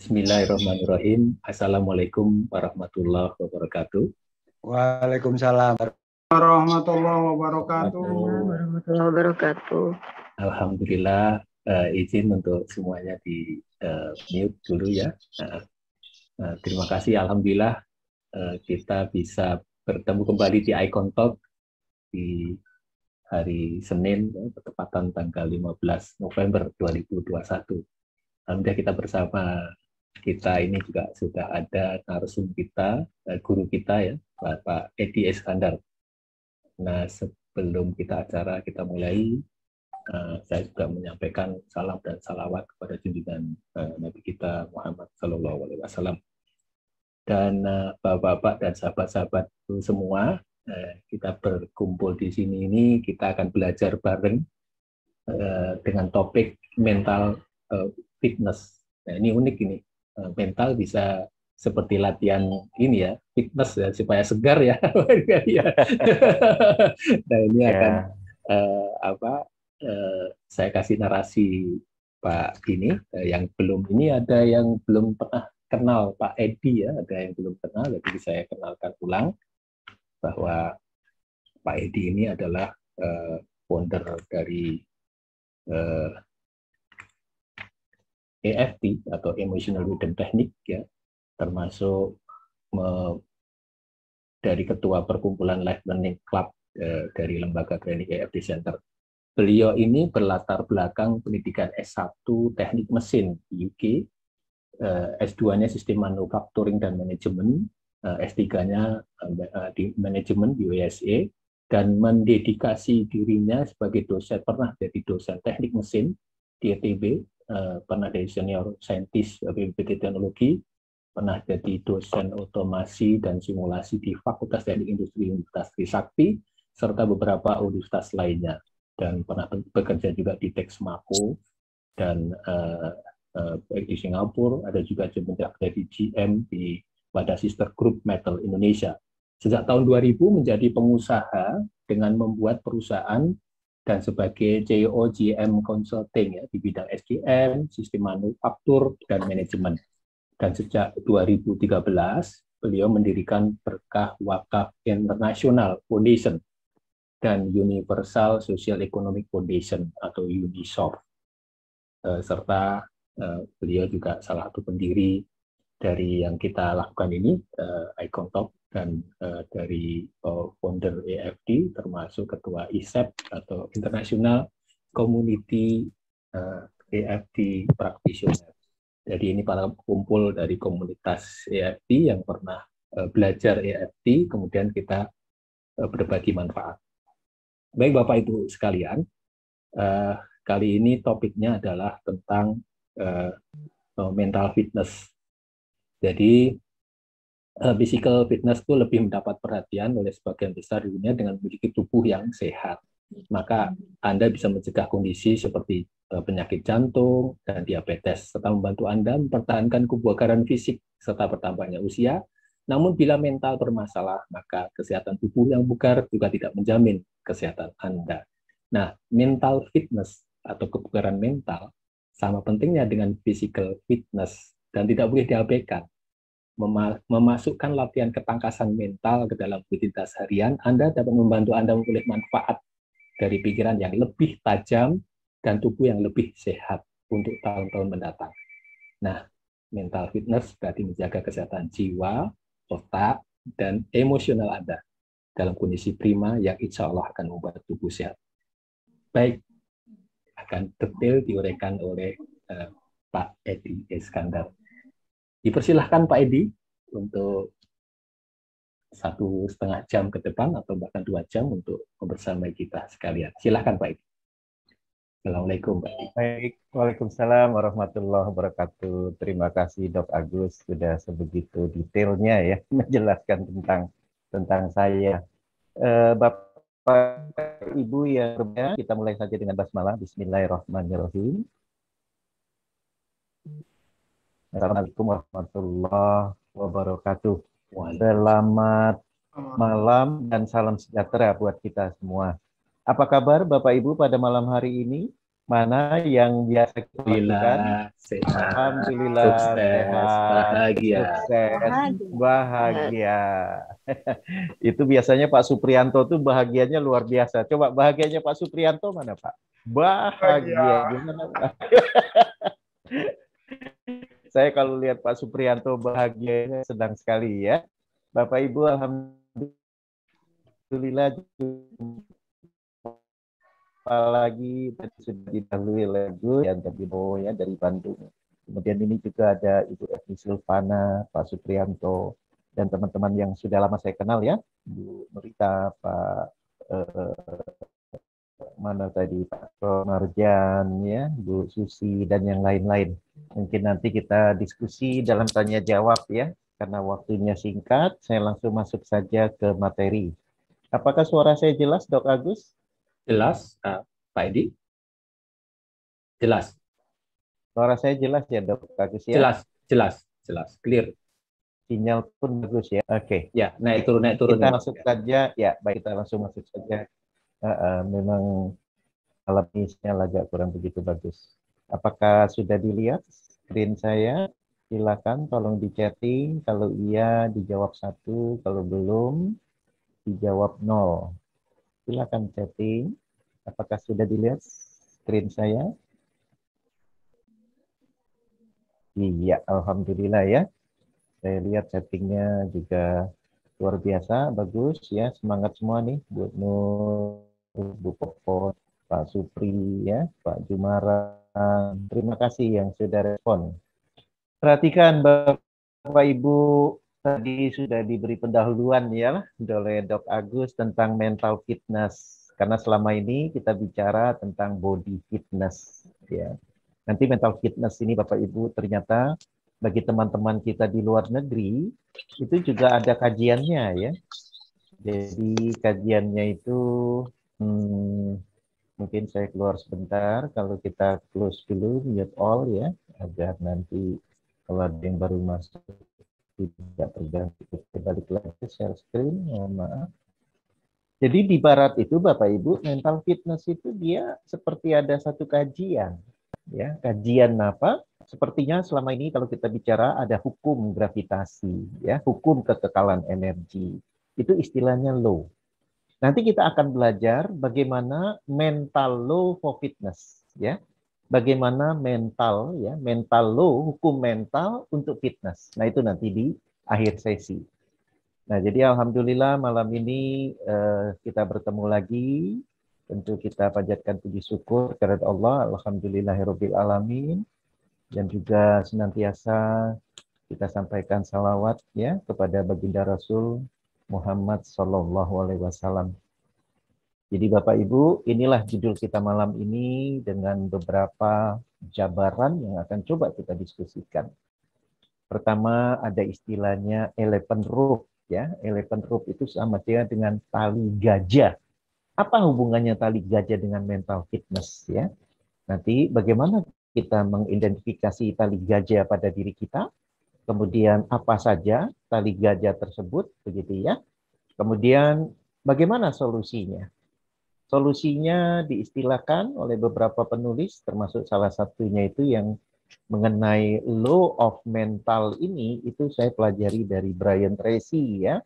Bismillahirrahmanirrahim. Assalamualaikum warahmatullahi wabarakatuh. Waalaikumsalam warahmatullahi wabarakatuh. Warahmatullahi wabarakatuh. Alhamdulillah, izin untuk semuanya di mute dulu ya. Terima kasih, Alhamdulillah kita bisa bertemu kembali di Icon Talk di hari Senin, bertepatan tanggal 15 November 2021. Alhamdulillah kita bersama kita ini juga sudah ada narasumber kita, guru kita ya, Bapak Edi Iskandar. Nah, sebelum kita mulai, saya juga menyampaikan salam dan salawat kepada junjungan Nabi kita Muhammad SAW. Dan Bapak-bapak dan sahabat-sahabat semua, kita berkumpul di sini ini, kita akan belajar bareng dengan topik mental fitness. Nah, ini unik ini. Mental bisa seperti latihan ini ya, fitness ya, supaya segar ya. Nah, ini akan saya kasih narasi Pak ini yang belum, ini ada yang belum pernah kenal Pak Edi ya, ada yang belum kenal, jadi saya kenalkan ulang bahwa Pak Edi ini adalah founder dari EFT atau Emotional Freedom Technique ya, termasuk dari ketua perkumpulan Life Learning Club dari lembaga training EFT Center. Beliau ini berlatar belakang pendidikan S1 teknik mesin di UK, S2-nya sistem manufacturing dan manajemen, S3-nya di manajemen di USA, dan mendedikasi dirinya sebagai dosen, pernah jadi dosen teknik mesin di ITB, pernah jadi senior saintis BPPT Teknologi, pernah jadi dosen otomasi dan simulasi di Fakultas Teknik Industri Universitas Trisakti, serta beberapa universitas lainnya, dan pernah bekerja juga di Texmaco dan di Singapura, ada juga menjabat jadi GM pada Sister Group Metal Indonesia. Sejak tahun 2000 menjadi pengusaha dengan membuat perusahaan dan sebagai CEO GM Consulting ya, di bidang SDM, sistem manufaktur, dan manajemen. Dan sejak 2013, beliau mendirikan Berkah Wakaf International Foundation dan Universal Social Economic Foundation atau UNISOF. Serta beliau juga salah satu pendiri dari yang kita lakukan ini, Icon Talk, dan dari founder EFT, termasuk ketua ISEP atau International Community EFT Practitioner. Jadi ini para kumpul dari komunitas EFT yang pernah belajar EFT, kemudian kita berbagi manfaat. Baik Bapak Ibu sekalian, kali ini topiknya adalah tentang mental fitness. Jadi physical fitness itu lebih mendapat perhatian oleh sebagian besar di dunia dengan memiliki tubuh yang sehat. Maka Anda bisa mencegah kondisi seperti penyakit jantung dan diabetes, serta membantu Anda mempertahankan kebugaran fisik serta bertambahnya usia. Namun bila mental bermasalah, maka kesehatan tubuh yang bugar juga tidak menjamin kesehatan Anda. Nah, mental fitness atau kebugaran mental sama pentingnya dengan physical fitness dan tidak boleh diabaikan. Memasukkan latihan ketangkasan mental ke dalam rutinitas harian, Anda dapat membantu Anda memperoleh manfaat dari pikiran yang lebih tajam dan tubuh yang lebih sehat untuk tahun-tahun mendatang. Nah, mental fitness berarti menjaga kesehatan jiwa, otak, dan emosional Anda dalam kondisi prima yang insya Allah akan membuat tubuh sehat. Baik, akan detail diuraikan oleh Pak Edi Iskandar. Dipersilahkan Pak Edi untuk 1,5 jam ke depan atau bahkan 2 jam untuk bersama kita sekalian. Silahkan Pak Edi. Assalamualaikum Pak Edi. Baik, Waalaikumsalam warahmatullahi wabarakatuh. Terima kasih Dok Agus sudah sebegitu detailnya ya menjelaskan tentang saya. Bapak Ibu yang berbahagia, kita mulai saja dengan basmalah. Bismillahirrahmanirrahim. Assalamualaikum warahmatullahi wabarakatuh. Selamat malam dan salam sejahtera buat kita semua. Apa kabar Bapak Ibu pada malam hari ini? mana yang biasa kita lakukan? Alhamdulillah, sehat, Alhamdulillah sukses, sehat, bahagia. sukses, Bahagia. bahagia. Itu biasanya Pak Supriyanto tuh bahagianya luar biasa. Coba bahagianya Pak Supriyanto mana Pak? Bahagia. Gimana Pak? Saya kalau lihat Pak Supriyanto bahagianya sedang sekali ya. Bapak Ibu, alhamdulillah apalagi tadi sudah didahului oleh Gus yang tadi ya dari Bandung. Kemudian ini juga ada Ibu Eni Silvana, Pak Supriyanto, dan teman-teman yang sudah lama saya kenal ya, Bu Nurita, Pak mana tadi Pak Marjan, ya, Bu Susi, dan yang lain-lain. Mungkin nanti kita diskusi dalam tanya jawab ya, karena waktunya singkat, saya langsung masuk saja ke materi. Apakah suara saya jelas, Dok Agus? Jelas, Pak Edi? Jelas. Suara saya jelas ya, Dok Agus ya? Jelas, clear. Sinyal pun bagus ya. Oke. Ya, naik turun. Kita masuk saja. Ya, baik, kita langsung masuk saja. Memang malam ini sinyal agak kurang begitu bagus. Apakah sudah dilihat screen saya? Silakan tolong di chatting. Kalau iya dijawab 1, kalau belum dijawab 0. Silakan chatting. Apakah sudah dilihat screen saya? Iya, alhamdulillah ya. Saya lihat chattingnya juga luar biasa, bagus ya. Semangat semua nih, Bu Nur, Bu Popon, Pak Supri, ya, Pak Jumara. Terima kasih yang sudah respon. Perhatikan Bapak Ibu, tadi sudah diberi pendahuluan ya oleh Dok Agus tentang mental fitness. Karena selama ini kita bicara tentang body fitness. Ya. Nanti mental fitness ini Bapak Ibu ternyata bagi teman-teman kita di luar negeri itu juga ada kajiannya ya. Jadi kajiannya itu mungkin saya keluar sebentar. Kalau kita close dulu, mute all ya, agar nanti kalau ada yang baru masuk tidak terganggu. Kita balik lagi share screen, mohon maaf. Jadi di barat itu Bapak Ibu, mental fitness itu dia seperti ada satu kajian. Ya, kajian apa? Sepertinya selama ini kalau kita bicara ada hukum gravitasi, ya, hukum kekekalan energi. Itu istilahnya law. Nanti kita akan belajar bagaimana mental law for fitness, ya. Bagaimana mental, ya, mental law, hukum mental untuk fitness. Nah, itu nanti di akhir sesi. Nah, jadi alhamdulillah malam ini kita bertemu lagi. Tentu kita panjatkan puji syukur kepada Allah, alhamdulillahirabbil alamin, dan juga senantiasa kita sampaikan salawat ya kepada baginda Rasul Muhammad Sallallahu Alaihi Wasallam. Jadi Bapak Ibu, inilah judul kita malam ini dengan beberapa jabaran yang akan coba kita diskusikan. Pertama ada istilahnya elephant rope ya. Elephant rope itu sama dengan tali gajah. Apa hubungannya tali gajah dengan mental fitness ya? Nanti bagaimana kita mengidentifikasi tali gajah pada diri kita? Kemudian apa saja tali gajah tersebut begitu ya? Kemudian bagaimana solusinya? Solusinya diistilahkan oleh beberapa penulis, termasuk salah satunya itu yang mengenai law of mental ini, itu saya pelajari dari Brian Tracy ya.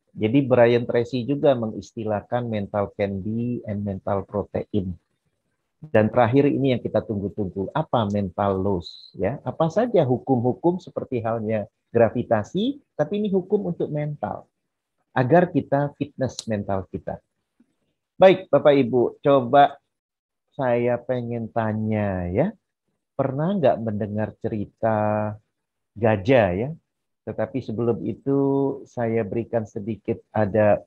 Jadi Brian Tracy juga mengistilahkan mental candy and mental protein. Dan terakhir ini yang kita tunggu-tunggu, apa mental laws ya? Apa saja hukum-hukum seperti halnya gravitasi, tapi ini hukum untuk mental agar kita fitness mental kita. Baik, Bapak Ibu, coba saya pengen tanya ya. Pernah nggak mendengar cerita gajah ya? Tetapi sebelum itu saya berikan sedikit ada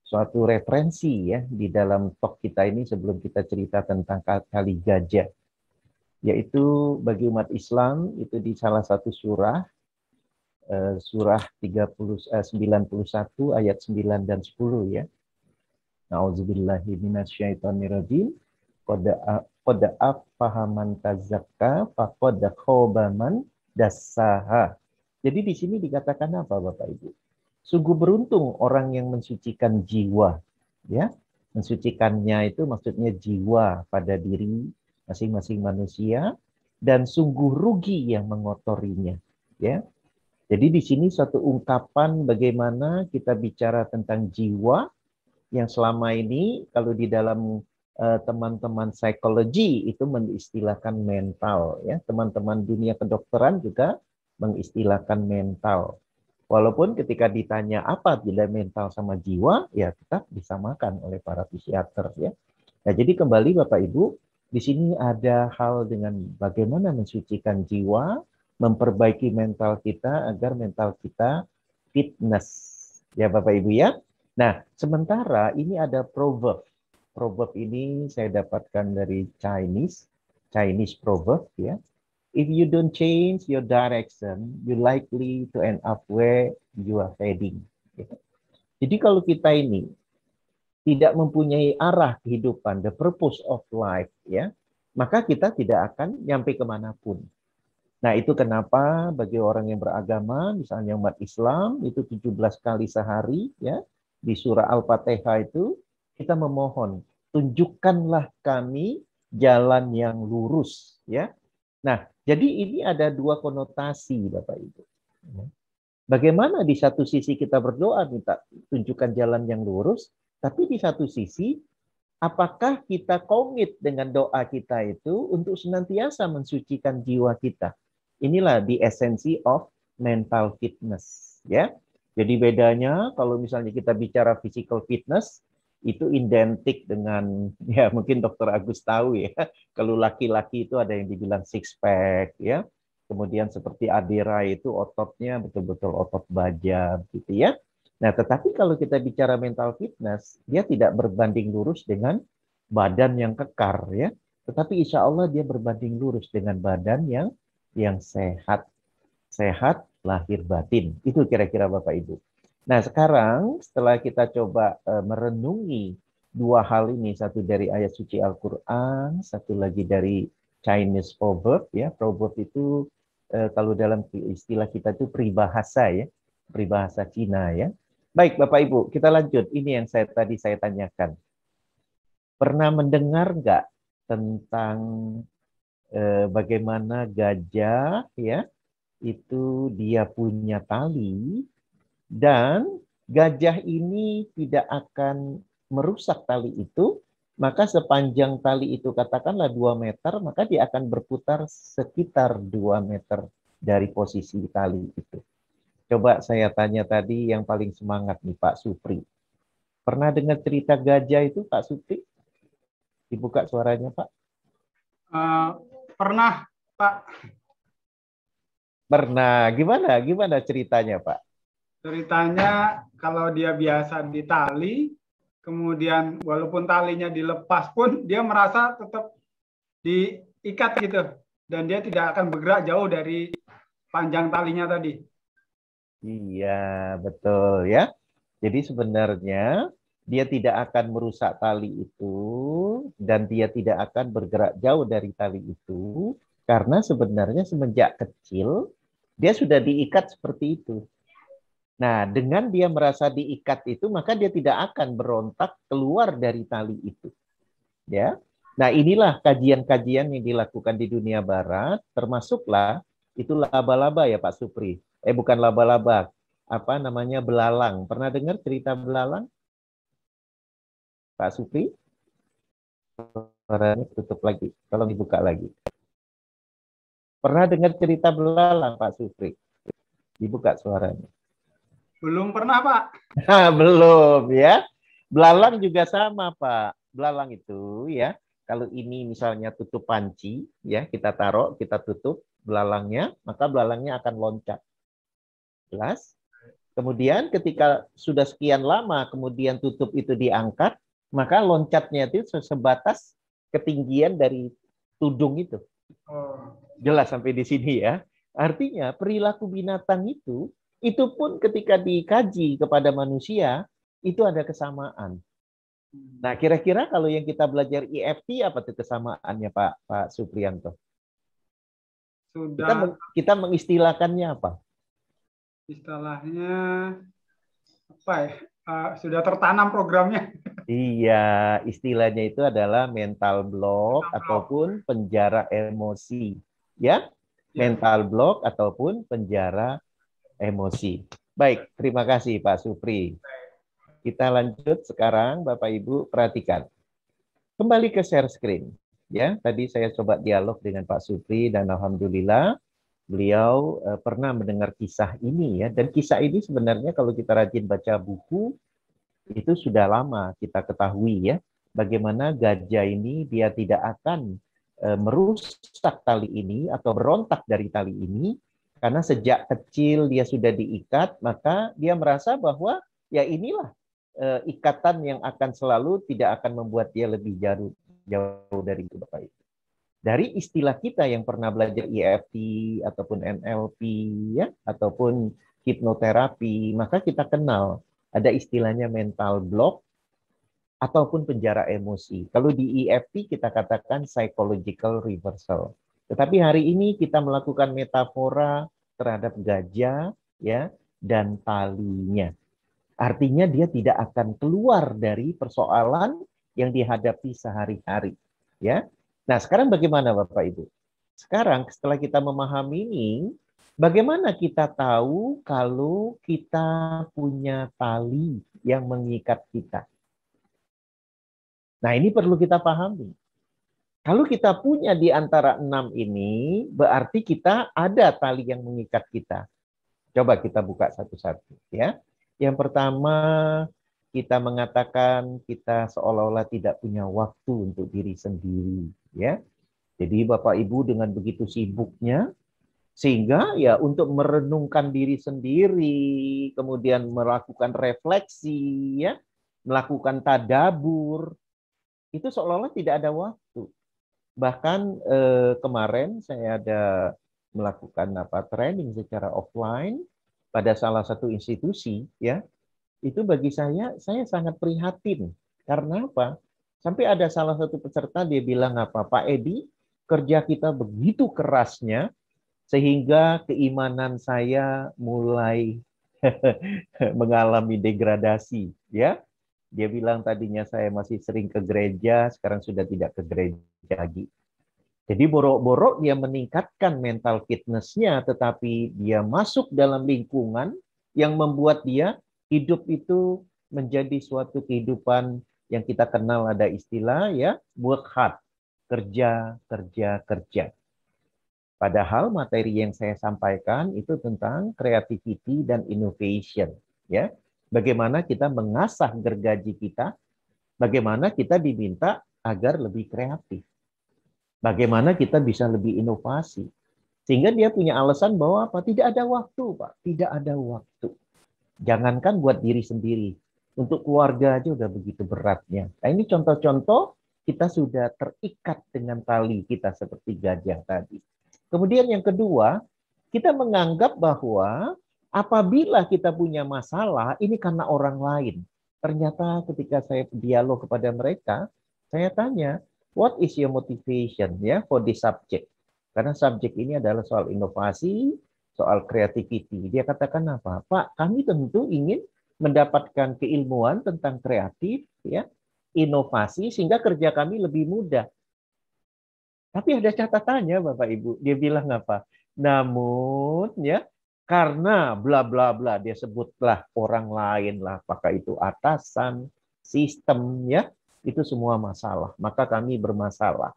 suatu referensi ya di dalam talk kita ini sebelum kita cerita tentang tali gajah. Yaitu bagi umat Islam itu di salah satu surah, surah 91 ayat 9 dan 10 ya. Nauzubillahi minasyaitonirrajim. Qad aflaha man tazakka faqad khaba man dassaha. Jadi di sini dikatakan apa Bapak Ibu? Sungguh beruntung orang yang mensucikan jiwa, ya, Mensucikannya itu maksudnya jiwa pada diri masing-masing manusia, dan sungguh rugi yang mengotorinya. Ya, jadi di sini suatu ungkapan bagaimana kita bicara tentang jiwa yang selama ini kalau di dalam teman-teman psikologi itu mengistilahkan mental, ya. Teman-teman dunia kedokteran juga mengistilahkan mental. Walaupun ketika ditanya apa bila mental sama jiwa, ya tetap disamakan oleh para psikiater, ya. Nah, jadi kembali Bapak Ibu, di sini ada hal dengan bagaimana mensucikan jiwa, memperbaiki mental kita agar mental kita fitness. Ya Bapak Ibu ya. Nah, sementara ini ada proverb. Proverb ini saya dapatkan dari Chinese proverb, ya. If you don't change your direction, you likely to end up where you are heading. Jadi kalau kita ini tidak mempunyai arah kehidupan, the purpose of life, ya, maka kita tidak akan nyampe kemanapun. Nah, itu kenapa bagi orang yang beragama, misalnya umat Islam, itu 17 kali sehari, ya, di surah Al-Fatihah itu, kita memohon, tunjukkanlah kami jalan yang lurus, ya. Nah, jadi ini ada dua konotasi, Bapak Ibu. Bagaimana di satu sisi kita berdoa, minta tunjukkan jalan yang lurus, tapi di satu sisi, apakah kita komit dengan doa kita itu untuk senantiasa mensucikan jiwa kita? Inilah the esensi of mental fitness, ya. Jadi bedanya kalau misalnya kita bicara physical fitness itu identik dengan, ya mungkin Dr. Agus tahu ya, kalau laki-laki itu ada yang dibilang six pack, ya. Kemudian seperti Adira itu ototnya betul-betul otot baja gitu ya. Nah, tetapi kalau kita bicara mental fitness, dia tidak berbanding lurus dengan badan yang kekar ya. Tetapi insya Allah dia berbanding lurus dengan badan yang sehat. Sehat lahir batin. Itu kira-kira Bapak Ibu. Nah, sekarang setelah kita coba merenungi dua hal ini, satu dari ayat suci Al-Qur'an, satu lagi dari Chinese proverb ya. Proverb itu kalau dalam istilah kita itu peribahasa ya, peribahasa Cina ya. Baik Bapak Ibu, kita lanjut. Ini yang tadi saya tanyakan. Pernah mendengar nggak tentang bagaimana gajah ya itu dia punya tali dan gajah ini tidak akan merusak tali itu, maka sepanjang tali itu katakanlah 2 meter, maka dia akan berputar sekitar 2 meter dari posisi tali itu. Coba saya tanya tadi yang paling semangat nih Pak Supri. Pernah dengar cerita gajah itu Pak Supri? Dibuka suaranya Pak. Pernah Pak. Pernah. Gimana ceritanya Pak? Ceritanya kalau dia biasa di tali, kemudian walaupun talinya dilepas pun dia merasa tetap diikat gitu. Dan dia tidak akan bergerak jauh dari panjang talinya tadi. Iya, betul ya. Jadi sebenarnya dia tidak akan merusak tali itu dan dia tidak akan bergerak jauh dari tali itu karena sebenarnya semenjak kecil dia sudah diikat seperti itu. Nah, dengan dia merasa diikat itu maka dia tidak akan berontak keluar dari tali itu. Ya. Nah, inilah kajian-kajian yang dilakukan di dunia barat, termasuklah itu laba-laba ya Pak Supri. Bukan laba-laba, apa namanya belalang. Pernah dengar cerita belalang? Pak Supri? Suaranya tutup lagi. Tolong dibuka lagi. Pernah dengar cerita belalang Pak Supri? Dibuka suaranya. Belum pernah Pak. Belum ya. Belalang juga sama Pak. Belalang itu ya. Kalau ini misalnya tutup panci, ya kita taruh, kita tutup belalangnya, maka belalangnya akan loncat. Jelas? Kemudian ketika sudah sekian lama, kemudian tutup itu diangkat, maka loncatnya itu sebatas ketinggian dari tudung itu. Jelas sampai di sini ya. Artinya perilaku binatang itu pun ketika dikaji kepada manusia, itu ada kesamaan. Nah, kira-kira kalau yang kita belajar EFT apa tuh kesamaannya Pak Supriyanto? Kita mengistilahkannya apa? Istilahnya apa ya? sudah tertanam programnya. Iya, istilahnya itu adalah mental block ataupun penjara emosi. Ya, mental block ataupun penjara emosi. Baik, terima kasih Pak Supri. Kita lanjut sekarang, Bapak Ibu, perhatikan. Kembali ke share screen. Ya, tadi saya coba dialog dengan Pak Supri dan alhamdulillah beliau pernah mendengar kisah ini ya. Dan kisah ini sebenarnya kalau kita rajin baca buku itu sudah lama kita ketahui ya. Bagaimana gajah ini dia tidak akan merusak tali ini atau berontak dari tali ini karena sejak kecil dia sudah diikat, maka dia merasa bahwa ya inilah ikatan yang akan selalu tidak akan membuat dia lebih jauh dari itu, Bapak Ibu. Dari istilah kita yang pernah belajar EFT ataupun NLP ya ataupun hipnoterapi, maka kita kenal ada istilahnya mental block ataupun penjara emosi. Kalau di EFT kita katakan psychological reversal. Tetapi hari ini kita melakukan metafora terhadap gajah ya dan talinya. Artinya dia tidak akan keluar dari persoalan yang dihadapi sehari-hari ya. Nah, sekarang bagaimana Bapak Ibu? Sekarang setelah kita memahami ini, bagaimana kita tahu kalau kita punya tali yang mengikat kita? Nah, ini perlu kita pahami. Kalau kita punya di antara 6 ini, berarti kita ada tali yang mengikat kita. Coba kita buka satu-satu ya. Yang pertama, kita mengatakan kita seolah-olah tidak punya waktu untuk diri sendiri ya. Jadi Bapak Ibu dengan begitu sibuknya sehingga ya untuk merenungkan diri sendiri, kemudian melakukan refleksi ya, melakukan tadabur, itu seolah-olah tidak ada waktu. Bahkan kemarin saya ada melakukan training secara offline pada salah satu institusi ya. Itu bagi saya sangat prihatin. Karena apa? Sampai ada salah satu peserta dia bilang apa? Pak Edi, kerja kita begitu kerasnya sehingga keimanan saya mulai mengalami degradasi ya. Dia bilang tadinya saya masih sering ke gereja, sekarang sudah tidak ke gereja lagi. Jadi borok-borok dia meningkatkan mental fitness-nya, tetapi dia masuk dalam lingkungan yang membuat dia hidup itu menjadi suatu kehidupan yang kita kenal ada istilah ya, work hard, kerja. Padahal materi yang saya sampaikan itu tentang creativity dan innovation ya. Bagaimana kita mengasah gergaji kita, bagaimana kita diminta agar lebih kreatif. Bagaimana kita bisa lebih inovasi. Sehingga dia punya alasan bahwa apa? Tidak ada waktu, Pak. Tidak ada waktu. Jangankan buat diri sendiri. Untuk keluarga aja udah begitu beratnya. Nah, ini contoh-contoh kita sudah terikat dengan tali kita seperti gajah tadi. Kemudian yang kedua, kita menganggap bahwa apabila kita punya masalah, ini karena orang lain. Ternyata ketika saya dialog kepada mereka, saya tanya, what is your motivation ya for this subject? Karena subjek ini adalah soal inovasi, soal creativity. Dia katakan apa? Pak, kami tentu ingin mendapatkan keilmuan tentang kreatif, ya, inovasi, sehingga kerja kami lebih mudah. Tapi ada catatannya, Bapak Ibu. Dia bilang apa? Namun, ya, karena bla bla bla, dia sebutlah orang lain lah, apakah itu atasan, sistem, ya, itu semua masalah. Maka kami bermasalah.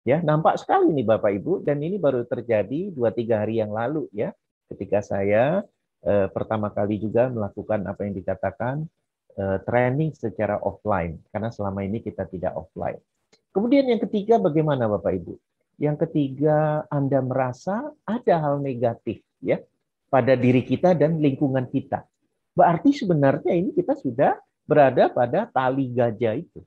Ya, nampak sekali nih Bapak Ibu, dan ini baru terjadi 2-3 hari yang lalu ya, ketika saya pertama kali juga melakukan apa yang dikatakan training secara offline, karena selama ini kita tidak offline. Kemudian yang ketiga, bagaimana Bapak Ibu? Yang ketiga, Anda merasa ada hal negatif ya pada diri kita dan lingkungan kita. Berarti sebenarnya ini kita sudah berada pada tali gajah itu.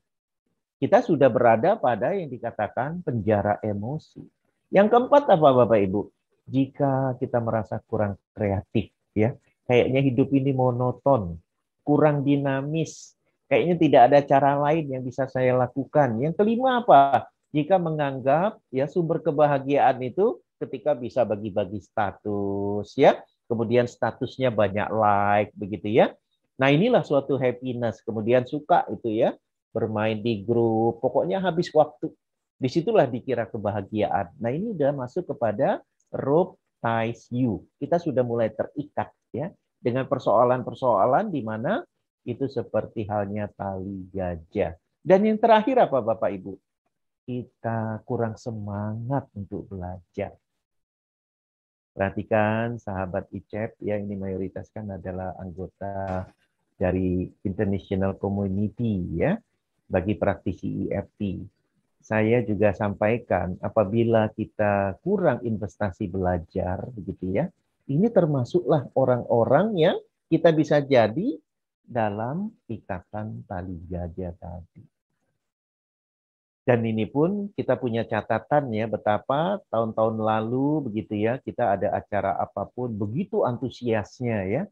Kita sudah berada pada yang dikatakan penjara emosi. Yang keempat apa Bapak Ibu? Jika kita merasa kurang kreatif, ya, kayaknya hidup ini monoton, kurang dinamis, kayaknya tidak ada cara lain yang bisa saya lakukan. Yang kelima apa? Jika menganggap ya sumber kebahagiaan itu ketika bisa bagi-bagi status, ya, kemudian statusnya banyak like, begitu ya. Nah, inilah suatu happiness. Kemudian suka itu ya, bermain di grup, pokoknya habis waktu. Disitulah dikira kebahagiaan. Nah, ini udah masuk kepada rope ties you. Kita sudah mulai terikat ya dengan persoalan-persoalan di mana itu seperti halnya tali gajah. Dan yang terakhir apa Bapak Ibu? Kita kurang semangat untuk belajar. Perhatikan sahabat ICEP ya, ini mayoritas kan adalah anggota dari International Community ya, bagi praktisi EFT. Saya juga sampaikan apabila kita kurang investasi belajar begitu ya, ini termasuklah orang-orang yang kita bisa jadi dalam ikatan tali gajah tadi. Dan ini pun kita punya catatan ya, betapa tahun-tahun lalu begitu ya, kita ada acara apapun begitu antusiasnya ya.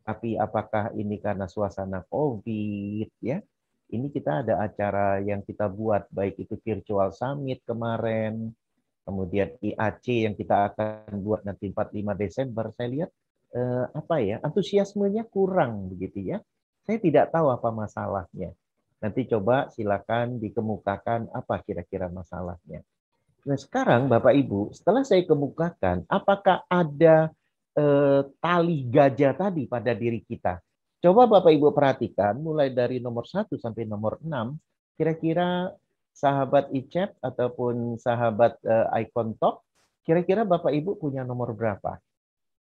Tapi apakah ini karena suasana COVID ya? Ini kita ada acara yang kita buat, baik itu virtual summit kemarin, kemudian IAC yang kita akan buat nanti 45 Desember, saya lihat antusiasmenya kurang begitu ya. Saya tidak tahu apa masalahnya. Nanti coba silakan dikemukakan apa kira-kira masalahnya. Nah sekarang Bapak Ibu, setelah saya kemukakan, apakah ada tali gajah tadi pada diri kita? Coba Bapak Ibu perhatikan, mulai dari nomor 1 sampai nomor 6, kira-kira sahabat ICEP ataupun sahabat Icon Talk, kira-kira Bapak Ibu punya nomor berapa?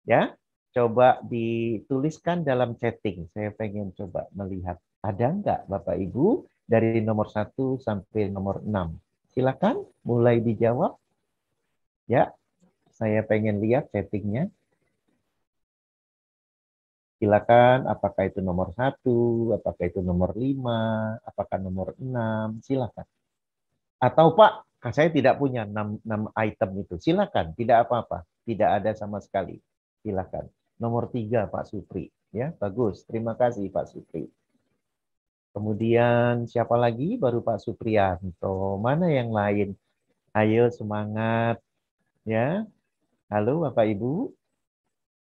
Ya, coba dituliskan dalam chatting. Saya pengen coba melihat. Ada enggak Bapak Ibu dari nomor 1 sampai nomor 6? Silakan mulai dijawab. Ya, saya pengen lihat chattingnya. Silakan, apakah itu nomor 1, apakah itu nomor 5, apakah nomor 6, silakan. Atau Pak, saya tidak punya 6 item itu. Silakan, tidak apa-apa. Tidak ada sama sekali. Silakan. Nomor 3 Pak Supri. Ya, bagus. Terima kasih Pak Supri. Kemudian siapa lagi? Baru Pak Supriyanto. Mana yang lain? Ayo semangat. Ya. Halo Bapak Ibu.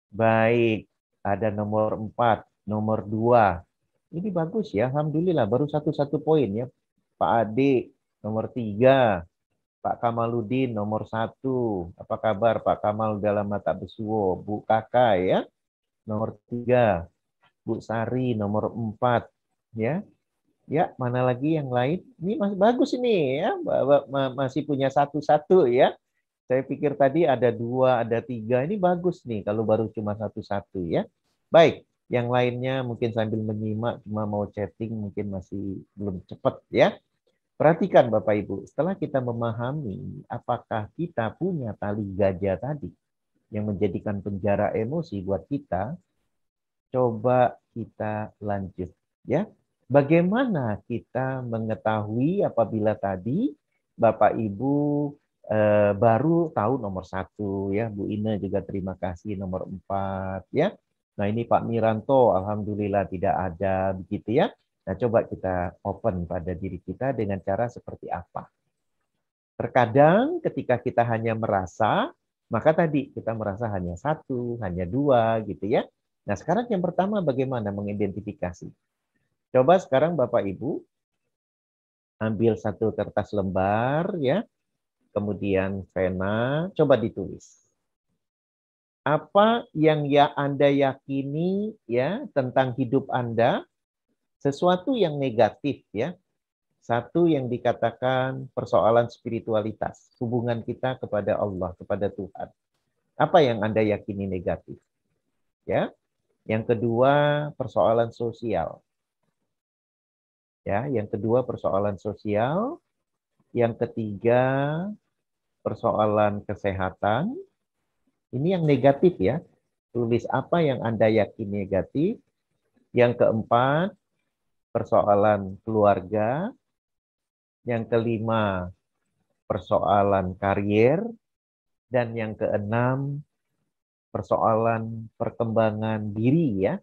Baik. Ada nomor 4, nomor 2. Ini bagus ya. Alhamdulillah. Baru 1 poin ya. Pak Ade, nomor 3. Pak Kamaludin, nomor 1. Apa kabar Pak Kamal dalam mata besuwo? Bu Kakak ya. Nomor 3. Bu Sari, nomor 4. Ya. Ya, mana lagi yang lain? Ini masih bagus ini ya, masih punya 1 ya. Saya pikir tadi ada 2, ada 3. Ini bagus nih kalau baru cuma 1 ya. Baik, yang lainnya mungkin sambil menyimak, cuma mau chatting mungkin masih belum cepat ya. Perhatikan Bapak Ibu, setelah kita memahami apakah kita punya tali gajah tadi yang menjadikan penjara emosi buat kita, coba kita lanjut ya. Bagaimana kita mengetahui apabila tadi Bapak Ibu baru tahu nomor 1 ya, Bu Ina juga terima kasih nomor 4 ya. Nah ini Pak Miranto, alhamdulillah tidak ada begitu ya. Nah coba kita open pada diri kita dengan cara seperti apa. Terkadang ketika kita hanya merasa, maka tadi kita merasa hanya 1, hanya 2 gitu ya. Nah sekarang yang pertama bagaimana mengidentifikasi. Coba sekarang Bapak Ibu ambil 1 kertas lembar ya. Kemudian pena, coba ditulis. Apa yang Anda yakini ya tentang hidup Anda, sesuatu yang negatif ya. 1 yang dikatakan persoalan spiritualitas, hubungan kita kepada Allah, kepada Tuhan. Apa yang Anda yakini negatif? Ya. Yang kedua, persoalan sosial. Ya, yang kedua persoalan sosial, yang ketiga persoalan kesehatan. Ini yang negatif ya. Tulis apa yang Anda yakini negatif. Yang keempat persoalan keluarga. Yang kelima persoalan karier, dan yang keenam persoalan perkembangan diri ya.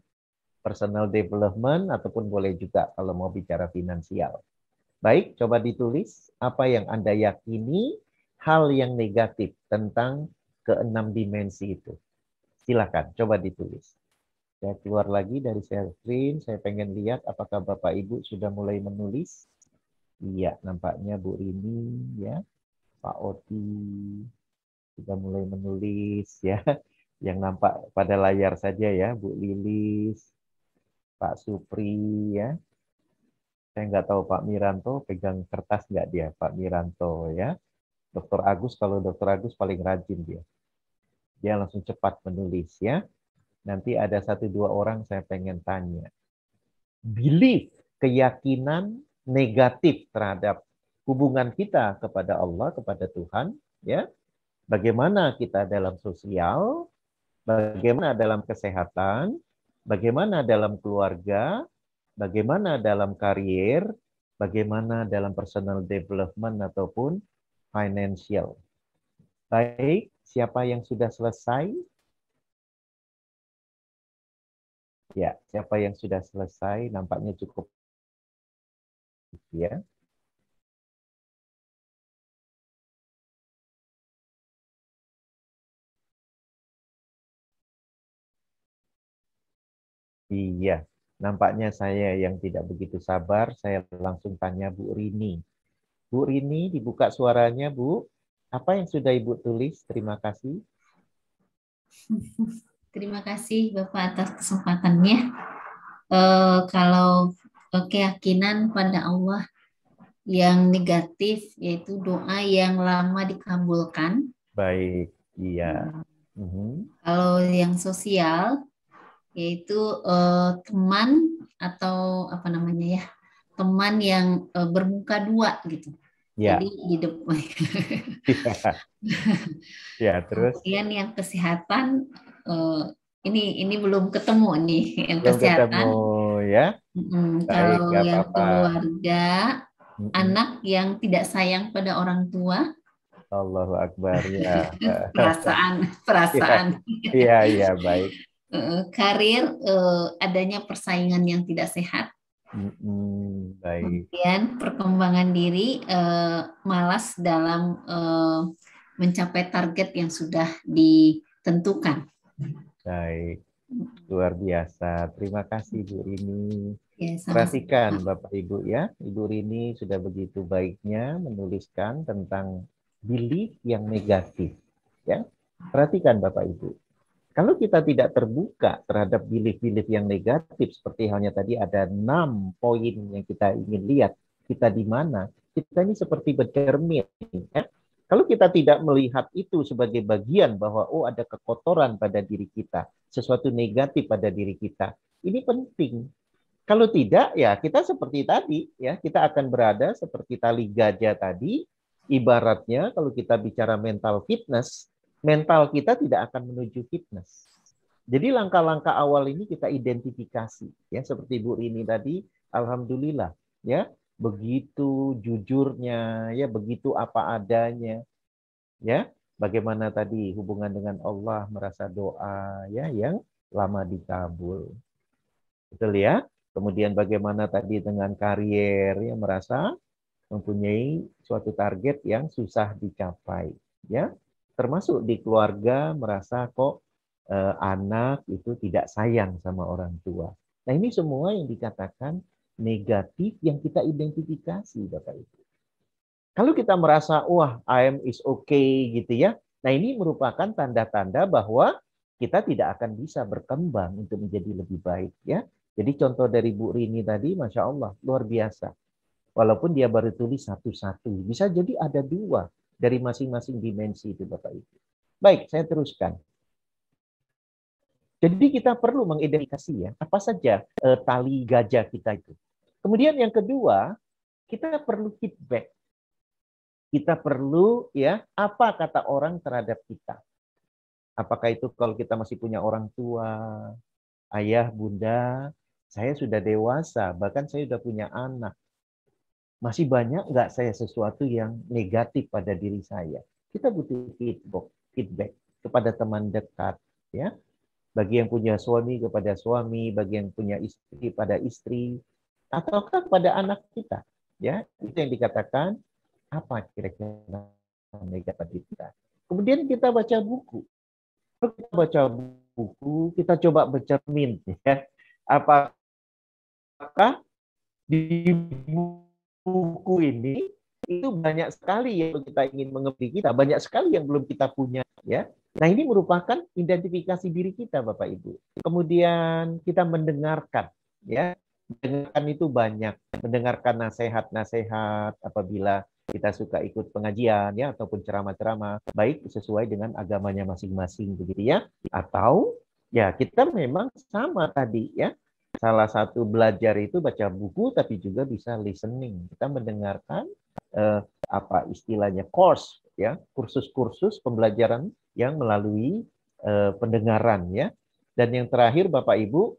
Personal development ataupun boleh juga kalau mau bicara finansial. Baik, coba ditulis apa yang Anda yakini hal yang negatif tentang ke-6 dimensi itu. Silakan, coba ditulis. Saya keluar lagi dari share screen. Saya pengen lihat apakah Bapak Ibu sudah mulai menulis. Iya, nampaknya Bu Rini, ya, Pak Oti sudah mulai menulis, ya. Yang nampak pada layar saja ya, Bu Lilis, Pak Supri, ya. Saya nggak tahu Pak Miranto pegang kertas nggak dia, Pak Miranto, ya. Dr. Agus, kalau Dr. Agus paling rajin dia. Dia langsung cepat menulis, ya. Nanti ada 1-2 orang saya pengen tanya. Belief, keyakinan negatif terhadap hubungan kita kepada Allah, kepada Tuhan, ya. Bagaimana kita dalam sosial, bagaimana dalam kesehatan, bagaimana dalam keluarga, bagaimana dalam karier, bagaimana dalam personal development ataupun financial. Baik, siapa yang sudah selesai? Ya, siapa yang sudah selesai nampaknya cukup, ya. Iya, nampaknya saya yang tidak begitu sabar, saya langsung tanya Bu Rini. Bu Rini, dibuka suaranya, Bu. Apa yang sudah Ibu tulis? Terima kasih. Terima kasih Bapak atas kesempatannya. Kalau keyakinan pada Allah yang negatif, yaitu doa yang lama dikabulkan. Baik, iya. Kalau yang sosial, yaitu teman atau apa namanya ya, teman yang bermuka dua gitu. Ya. Jadi di depan. Ya, terus. Kemudian yang kesehatan, ini belum ketemu nih yang belum kesehatan. Ketemu, ya. Kalau yang keluarga, anak yang tidak sayang pada orang tua. Allahu Akbar, ya. perasaan. Iya, baik. Karir, adanya persaingan yang tidak sehat. Baik. Kemudian perkembangan diri, malas dalam mencapai target yang sudah ditentukan. Baik, luar biasa. Terima kasih Bu Rini. Ya, perhatikan Bapak Ibu, ya, Ibu Rini sudah begitu baiknya menuliskan tentang belief yang negatif, ya. Perhatikan Bapak Ibu. Kalau kita tidak terbuka terhadap belief-belief yang negatif, seperti halnya tadi ada 6 poin yang kita ingin lihat, kita di mana, kita ini seperti bercermin. Ya? Kalau kita tidak melihat itu sebagai bagian bahwa, oh ada kekotoran pada diri kita, sesuatu negatif pada diri kita, ini penting. Kalau tidak, ya kita seperti tadi, ya kita akan berada seperti tali gajah tadi, ibaratnya kalau kita bicara mental fitness, mental kita tidak akan menuju fitness. Jadi langkah-langkah awal ini kita identifikasi, ya seperti Bu Rini tadi, alhamdulillah, ya begitu jujurnya, ya begitu apa adanya, ya bagaimana tadi hubungan dengan Allah, merasa doa, ya yang lama dikabul, betul ya. Kemudian bagaimana tadi dengan karier, ya merasa mempunyai suatu target yang susah dicapai, ya. Termasuk di keluarga merasa kok anak itu tidak sayang sama orang tua. Nah ini semua yang dikatakan negatif yang kita identifikasi Bapak Ibu. Kalau kita merasa wah I am is okay gitu ya. Nah ini merupakan tanda-tanda bahwa kita tidak akan bisa berkembang untuk menjadi lebih baik ya. Jadi contoh dari Bu Rini tadi Masya Allah luar biasa. Walaupun dia baru tulis satu-satu, bisa jadi ada 2 dari masing-masing dimensi itu Bapak Ibu. Baik, saya teruskan. Jadi kita perlu mengidentifikasi ya, apa saja tali gajah kita itu. Kemudian yang kedua, kita perlu feedback. Kita perlu ya, apa kata orang terhadap kita. Apakah itu kalau kita masih punya orang tua, ayah, bunda, saya sudah dewasa, bahkan saya sudah punya anak. Masih banyak nggak saya sesuatu yang negatif pada diri saya? Kita butuh feedback kepada teman dekat, ya. Bagi yang punya suami kepada suami, bagi yang punya istri pada istri, ataukah kepada anak kita, ya. Itu yang dikatakan apa kira-kira negatif pada diri kita. Kemudian kita baca buku. Kalau kita baca buku, kita coba bercermin ya. Apakah di buku ini itu banyak sekali yang kita ingin mengerti kita, banyak sekali yang belum kita punya ya. Nah, ini merupakan identifikasi diri kita, Bapak Ibu. Kemudian kita mendengarkan ya. Mendengarkan itu banyak, mendengarkan nasihat-nasihat apabila kita suka ikut pengajian ya ataupun ceramah-ceramah, baik sesuai dengan agamanya masing-masing begitu ya. Atau ya kita memang sama tadi ya. Salah satu belajar itu baca buku tapi juga bisa listening. Kita mendengarkan apa istilahnya course ya, kursus-kursus pembelajaran yang melalui pendengaran ya. Dan yang terakhir Bapak Ibu,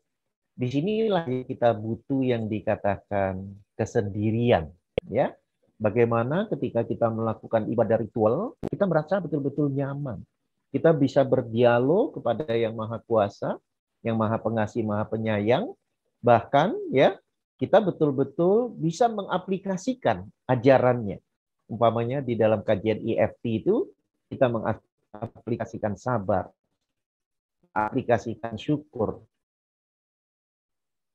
disinilah kita butuh yang dikatakan kesendirian ya. Bagaimana ketika kita melakukan ibadah ritual, kita merasa betul-betul nyaman. Kita bisa berdialog kepada Yang Maha Kuasa, Yang Maha Pengasih, Maha Penyayang, bahkan ya kita betul-betul bisa mengaplikasikan ajarannya. Umpamanya di dalam kajian EFT itu kita mengaplikasikan sabar, aplikasikan syukur,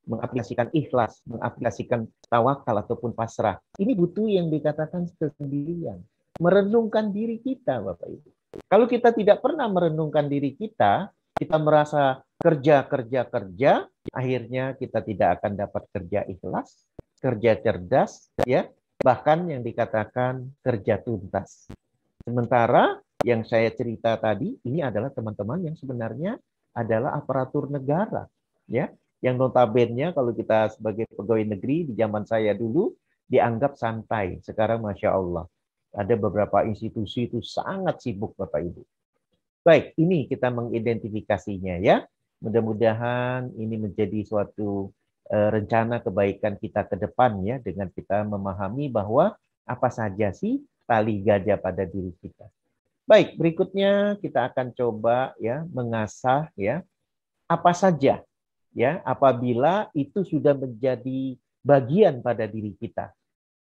mengaplikasikan ikhlas, mengaplikasikan tawakal ataupun pasrah. Ini butuh yang dikatakan kesendirian. Merenungkan diri kita, Bapak Ibu. Kalau kita tidak pernah merenungkan diri kita merasa kerja, akhirnya kita tidak akan dapat kerja ikhlas, kerja cerdas, ya, bahkan yang dikatakan kerja tuntas. Sementara yang saya cerita tadi, ini adalah teman-teman yang sebenarnya adalah aparatur negara, ya, yang notabene kalau kita sebagai pegawai negeri di zaman saya dulu dianggap santai. Sekarang Masya Allah, ada beberapa institusi itu sangat sibuk Bapak Ibu. Baik, ini kita mengidentifikasinya ya. Mudah-mudahan ini menjadi suatu rencana kebaikan kita ke depan ya, dengan kita memahami bahwa apa saja sih tali gajah pada diri kita. Baik, berikutnya kita akan coba ya mengasah ya apa saja ya apabila itu sudah menjadi bagian pada diri kita.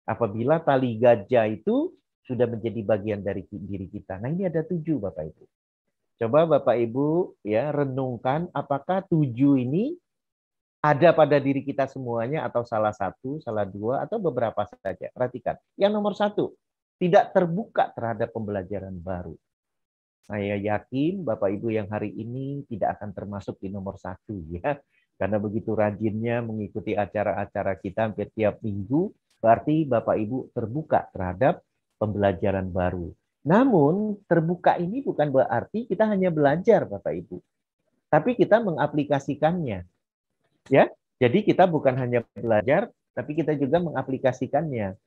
Apabila tali gajah itu sudah menjadi bagian dari diri kita. Nah, ini ada 7 Bapak Ibu. Coba Bapak Ibu ya renungkan apakah 7 ini ada pada diri kita semuanya atau salah satu, salah 2 atau beberapa saja. Perhatikan. Yang nomor 1, tidak terbuka terhadap pembelajaran baru. Saya yakin Bapak Ibu yang hari ini tidak akan termasuk di nomor 1 ya. Karena begitu rajinnya mengikuti acara-acara kita hampir tiap minggu, berarti Bapak Ibu terbuka terhadap pembelajaran baru. Namun terbuka ini bukan berarti kita hanya belajar Bapak Ibu, tapi kita mengaplikasikannya. Ya, jadi kita bukan hanya belajar, tapi kita juga mengaplikasikannya.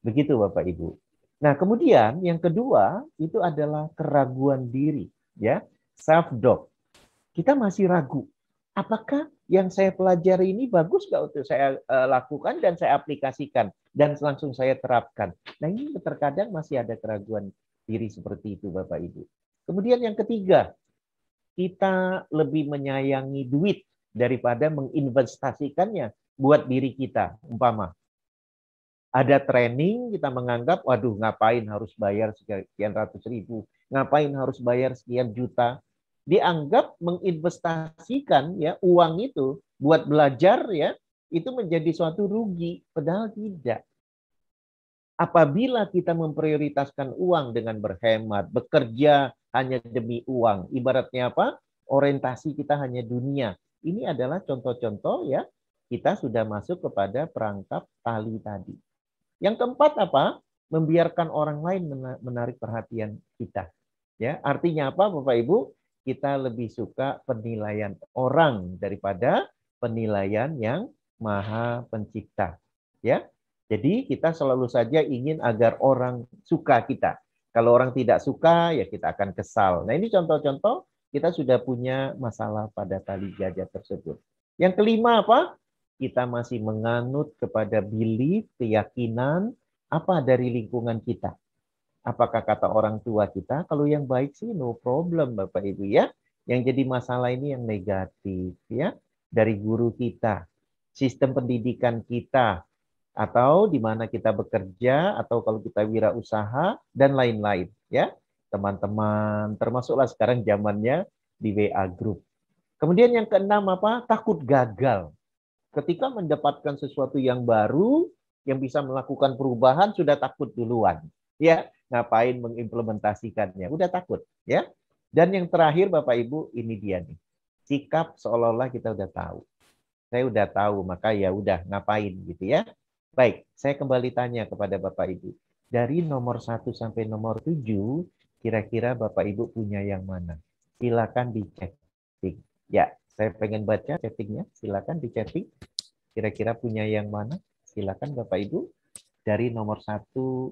Begitu Bapak Ibu. Nah, kemudian yang kedua itu adalah keraguan diri, ya, self-doubt. Kita masih ragu. Apakah yang saya pelajari ini bagus nggak untuk saya lakukan dan saya aplikasikan dan langsung saya terapkan? Nah, ini terkadang masih ada keraguan diri seperti itu Bapak Ibu. Kemudian yang ketiga, kita lebih menyayangi duit daripada menginvestasikannya buat diri kita. Umpama ada training, kita menganggap, waduh ngapain harus bayar sekian ratus ribu, ngapain harus bayar sekian juta. Dianggap menginvestasikan ya uang itu buat belajar ya itu menjadi suatu rugi, padahal tidak. Apabila kita memprioritaskan uang dengan berhemat, bekerja hanya demi uang, ibaratnya apa? Orientasi kita hanya dunia. Ini adalah contoh-contoh ya kita sudah masuk kepada perangkap tali tadi. Yang keempat apa? Membiarkan orang lain menarik perhatian kita. Ya, artinya apa Bapak Ibu? Kita lebih suka penilaian orang daripada penilaian yang Maha Pencipta. Ya. Jadi kita selalu saja ingin agar orang suka kita. Kalau orang tidak suka, ya kita akan kesal. Nah, ini contoh-contoh kita sudah punya masalah pada tali gajah tersebut. Yang kelima apa? Kita masih menganut kepada belief, keyakinan apa dari lingkungan kita. Apakah kata orang tua kita, kalau yang baik sih no problem Bapak Ibu ya. Yang jadi masalah ini yang negatif ya. Dari guru kita, sistem pendidikan kita, atau di mana kita bekerja, atau kalau kita wirausaha, dan lain-lain ya. Teman-teman, termasuklah sekarang zamannya di WA Group. Kemudian yang keenam apa? Takut gagal. Ketika mendapatkan sesuatu yang baru, yang bisa melakukan perubahan, sudah takut duluan. Ya, ngapain mengimplementasikannya? Udah takut, ya. Dan yang terakhir Bapak Ibu, ini dia nih. Sikap seolah-olah kita udah tahu. Saya udah tahu, maka ya udah ngapain gitu ya. Baik, saya kembali tanya kepada Bapak Ibu. Dari nomor 1 sampai nomor 7, kira-kira Bapak Ibu punya yang mana? Silakan di-chatting. Ya, saya pengen baca chattingnya. Silakan di-chatting. Kira-kira punya yang mana? Silakan Bapak Ibu. Dari nomor 1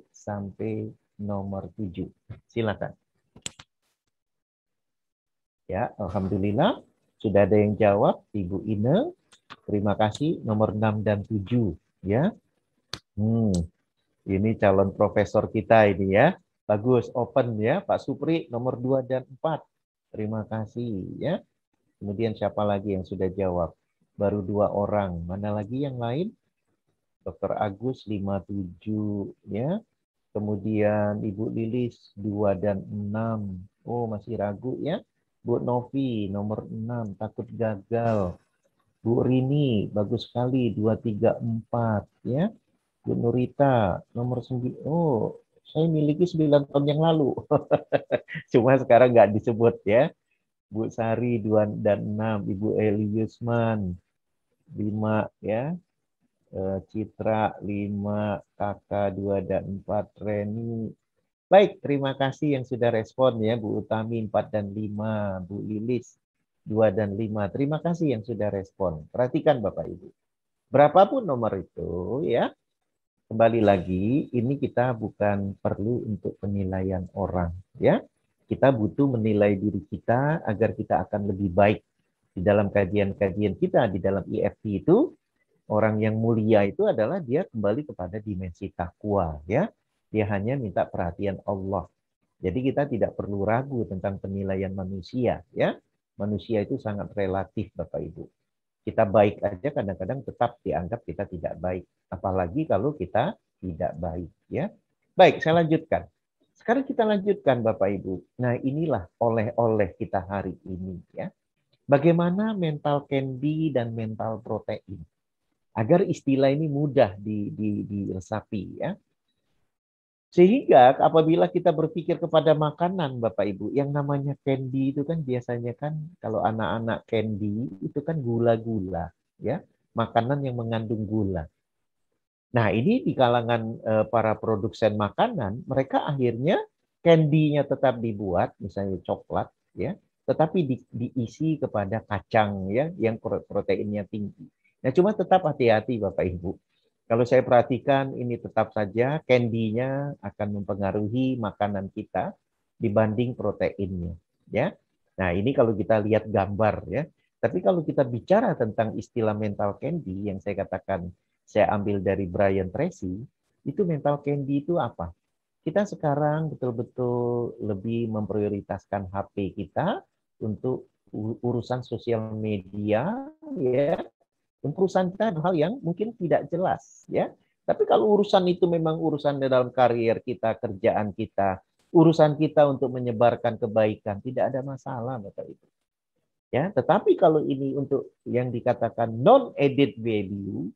sampai nomor 7. Silakan. Ya, alhamdulillah sudah ada yang jawab, Ibu Ine. Terima kasih nomor 6 dan 7 ya. Ini calon profesor kita ini ya. Bagus, open ya. Pak Supri nomor 2 dan 4. Terima kasih ya. Kemudian siapa lagi yang sudah jawab? Baru 2 orang. Mana lagi yang lain? Dr. Agus 57 ya. Kemudian Ibu Lilis 2 dan 6. Oh, masih ragu ya. Bu Novi nomor 6, takut gagal. Bu Rini, bagus sekali, 2, 3, 4. Ya. Bu Nurita, nomor 9. Oh, saya miliki 9 tahun yang lalu. Cuma sekarang nggak disebut ya. Bu Sari, 2 dan 6. Ibu Eli Yusman, 5 ya. Citra, 5. Kakak, 2 dan 4. Reni. Baik, terima kasih yang sudah respon ya. Bu Utami 4 dan 5. Bu Lilis 2 dan 5. Terima kasih yang sudah respon. Perhatikan Bapak Ibu. Berapapun nomor itu ya. Kembali lagi, ini kita bukan perlu untuk penilaian orang ya. Kita butuh menilai diri kita agar kita akan lebih baik. Di dalam kajian-kajian kita di dalam EFT itu, orang yang mulia itu adalah dia kembali kepada dimensi takwa ya. Dia hanya minta perhatian Allah. Jadi kita tidak perlu ragu tentang penilaian manusia ya. Manusia itu sangat relatif Bapak Ibu. Kita baik aja kadang-kadang tetap dianggap kita tidak baik. Apalagi kalau kita tidak baik ya. Baik, saya lanjutkan. Sekarang kita lanjutkan Bapak Ibu. Nah, inilah oleh-oleh kita hari ini ya. Bagaimana mental candy dan mental protein? Agar istilah ini mudah diresapi ya. Sehingga apabila kita berpikir kepada makanan Bapak Ibu, yang namanya candy itu kan biasanya kan kalau anak-anak candy itu kan gula-gula ya, makanan yang mengandung gula. Nah, ini di kalangan para produsen makanan, mereka akhirnya candy-nya tetap dibuat, misalnya coklat ya, tetapi diisi kepada kacang ya yang proteinnya tinggi. Nah, cuma tetap hati-hati Bapak Ibu. Kalau saya perhatikan ini tetap saja candy-nya akan mempengaruhi makanan kita dibanding proteinnya ya. Nah, ini kalau kita lihat gambar ya. Tapi kalau kita bicara tentang istilah mental candy yang saya katakan saya ambil dari Brian Tracy, itu mental candy itu apa? Kita sekarang betul-betul lebih memprioritaskan HP kita untuk urusan sosial media ya. Urusan kita hal yang mungkin tidak jelas ya. Tapi kalau urusan itu memang urusan dalam karier kita, kerjaan kita, urusan kita untuk menyebarkan kebaikan, tidak ada masalah Bapak Ibu. Ya, tetapi kalau ini untuk yang dikatakan non-added value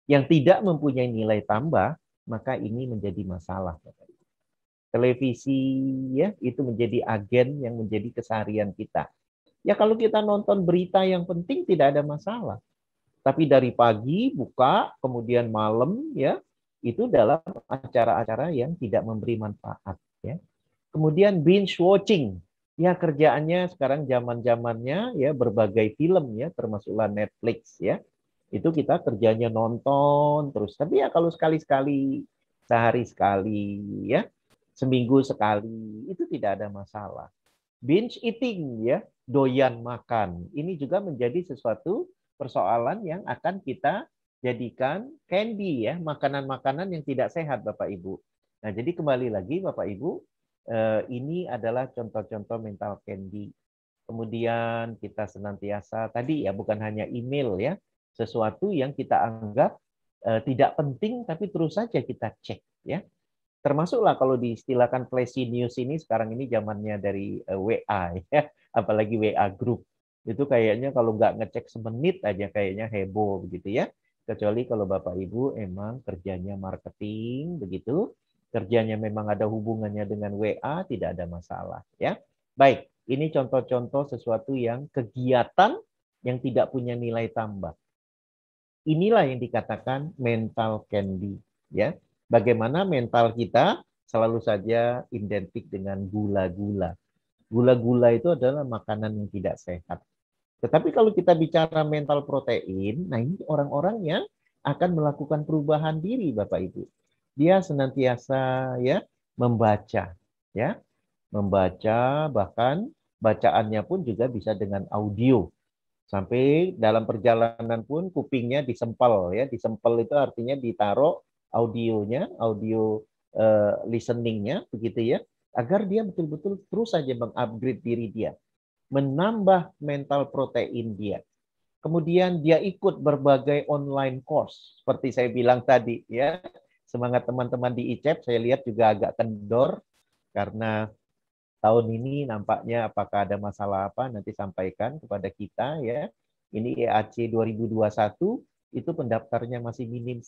yang tidak mempunyai nilai tambah, maka ini menjadi masalah Bapak Ibu. Televisi ya, itu menjadi agen yang menjadi keseharian kita. Ya kalau kita nonton berita yang penting tidak ada masalah. Tapi dari pagi buka, kemudian malam ya, itu dalam acara-acara yang tidak memberi manfaat ya. Kemudian binge watching. Ya kerjaannya sekarang zaman-zamannya ya berbagai film ya, termasuklah Netflix ya. Itu kita kerjanya nonton terus. Tapi ya kalau sekali-sekali, sehari sekali ya, seminggu sekali, itu tidak ada masalah. Binge eating ya, doyan makan. Ini juga menjadi sesuatu persoalan yang akan kita jadikan candy ya, makanan-makanan yang tidak sehat Bapak Ibu. Nah, jadi kembali lagi Bapak Ibu, ini adalah contoh-contoh mental candy. Kemudian kita senantiasa tadi ya bukan hanya email ya, sesuatu yang kita anggap tidak penting tapi terus saja kita cek ya. Termasuklah kalau diistilahkan flashy news ini sekarang ini zamannya dari WA ya, apalagi WA group. Itu kayaknya kalau nggak ngecek semenit aja kayaknya heboh begitu ya. Kecuali kalau Bapak Ibu emang kerjanya marketing begitu, kerjanya memang ada hubungannya dengan WA, tidak ada masalah ya. Baik, ini contoh-contoh sesuatu yang kegiatan yang tidak punya nilai tambah. Inilah yang dikatakan mental candy ya. Bagaimana mental kita selalu saja identik dengan gula-gula. Gula-gula itu adalah makanan yang tidak sehat. Tetapi kalau kita bicara mental protein, nah ini orang-orang yang akan melakukan perubahan diri Bapak Ibu. Dia senantiasa ya membaca ya. Membaca, bahkan bacaannya pun juga bisa dengan audio. Sampai dalam perjalanan pun kupingnya disempel ya. Disempel itu artinya ditaruh audionya, audio listeningnya begitu ya, agar dia betul-betul terus saja mengupgrade diri dia, menambah mental protein dia. Kemudian dia ikut berbagai online course seperti saya bilang tadi ya. Semangat teman-teman di ICEP saya lihat juga agak kendor karena tahun ini nampaknya apakah ada masalah apa nanti sampaikan kepada kita ya. Ini EAC 2021 itu pendaftarnya masih minim,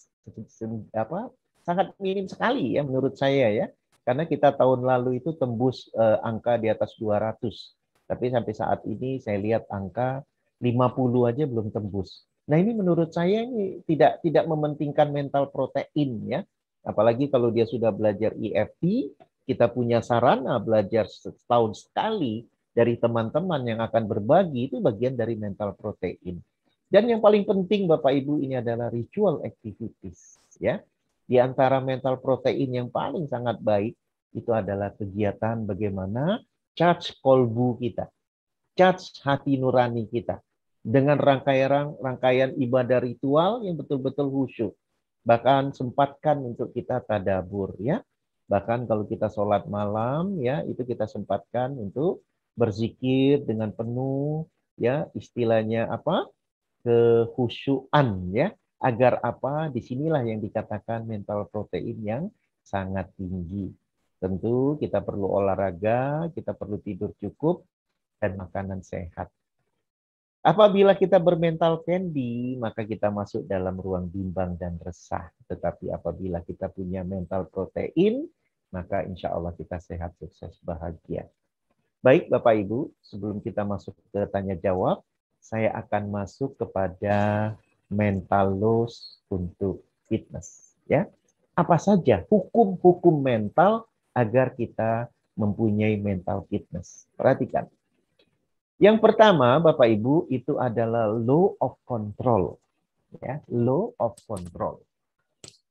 sangat minim sekali ya menurut saya ya. Karena kita tahun lalu itu tembus angka di atas 200. Tapi sampai saat ini saya lihat angka 50 aja belum tembus. Nah ini menurut saya ini tidak mementingkan mental protein ya. Apalagi kalau dia sudah belajar EFT, kita punya sarana belajar setahun sekali dari teman-teman yang akan berbagi, itu bagian dari mental protein. Dan yang paling penting Bapak Ibu ini adalah ritual activities ya. Di antara mental protein yang paling sangat baik itu adalah kegiatan bagaimana charge kolbu kita, charge hati nurani kita dengan rangkaian ibadah ritual yang betul-betul khusyuk. Bahkan sempatkan untuk kita tadabur ya. Bahkan kalau kita sholat malam ya, itu kita sempatkan untuk berzikir dengan penuh ya, istilahnya apa? Kekhusyuan ya, agar apa? Disinilah yang dikatakan mental protein yang sangat tinggi. Tentu kita perlu olahraga, kita perlu tidur cukup dan makanan sehat. Apabila kita bermental candy, maka kita masuk dalam ruang bimbang dan resah. Tetapi apabila kita punya mental protein, maka insya Allah kita sehat, sukses, bahagia. Baik Bapak Ibu, sebelum kita masuk ke tanya jawab, saya akan masuk kepada mental loss untuk fitness. Ya, apa saja hukum-hukum mental agar kita mempunyai mental fitness? Perhatikan. Yang pertama, Bapak Ibu, itu adalah law of control. Ya, law of control.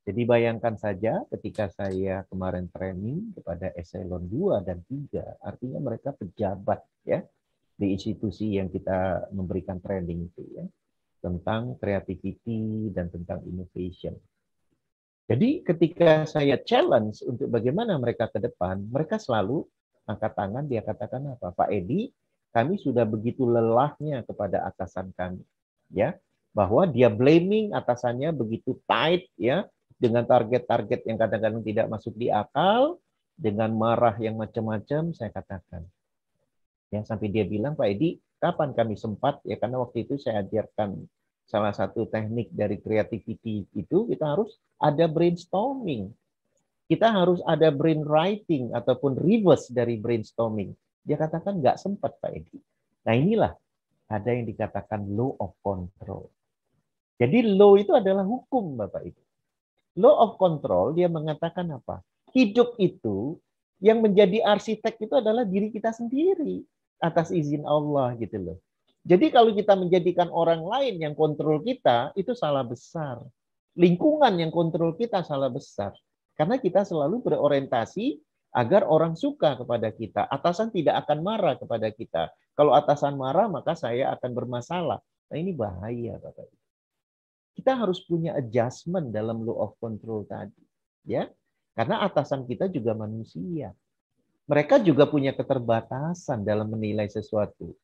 Jadi bayangkan saja ketika saya kemarin training kepada eselon 2 dan 3, artinya mereka pejabat ya di institusi yang kita memberikan training itu ya, tentang creativity dan tentang innovation. Jadi ketika saya challenge untuk bagaimana mereka ke depan, mereka selalu angkat tangan, dia katakan apa? Pak Edi, kami sudah begitu lelahnya kepada atasan kami, ya, bahwa dia blaming atasannya begitu tight, ya, dengan target-target yang kadang-kadang tidak masuk di akal, dengan marah yang macam-macam. Saya katakan, ya, sampai dia bilang, Pak Edi, kapan kami sempat, ya, karena waktu itu saya ajarkan salah satu teknik dari creativity itu, kita harus ada brainstorming. Kita harus ada brainwriting ataupun reverse dari brainstorming. Dia katakan nggak sempat Pak Edi. Nah inilah ada yang dikatakan law of control. Jadi law itu adalah hukum Bapak Ibu. Law of control dia mengatakan apa? Hidup itu yang menjadi arsitek itu adalah diri kita sendiri atas izin Allah gitu loh. Jadi kalau kita menjadikan orang lain yang kontrol kita itu salah besar. Lingkungan yang kontrol kita salah besar. Karena kita selalu berorientasi agar orang suka kepada kita. Atasan tidak akan marah kepada kita. Kalau atasan marah, maka saya akan bermasalah. Nah ini bahaya, Bapak. Kita harus punya adjustment dalam law of control tadi. Ya, karena atasan kita juga manusia. Mereka juga punya keterbatasan dalam menilai sesuatu.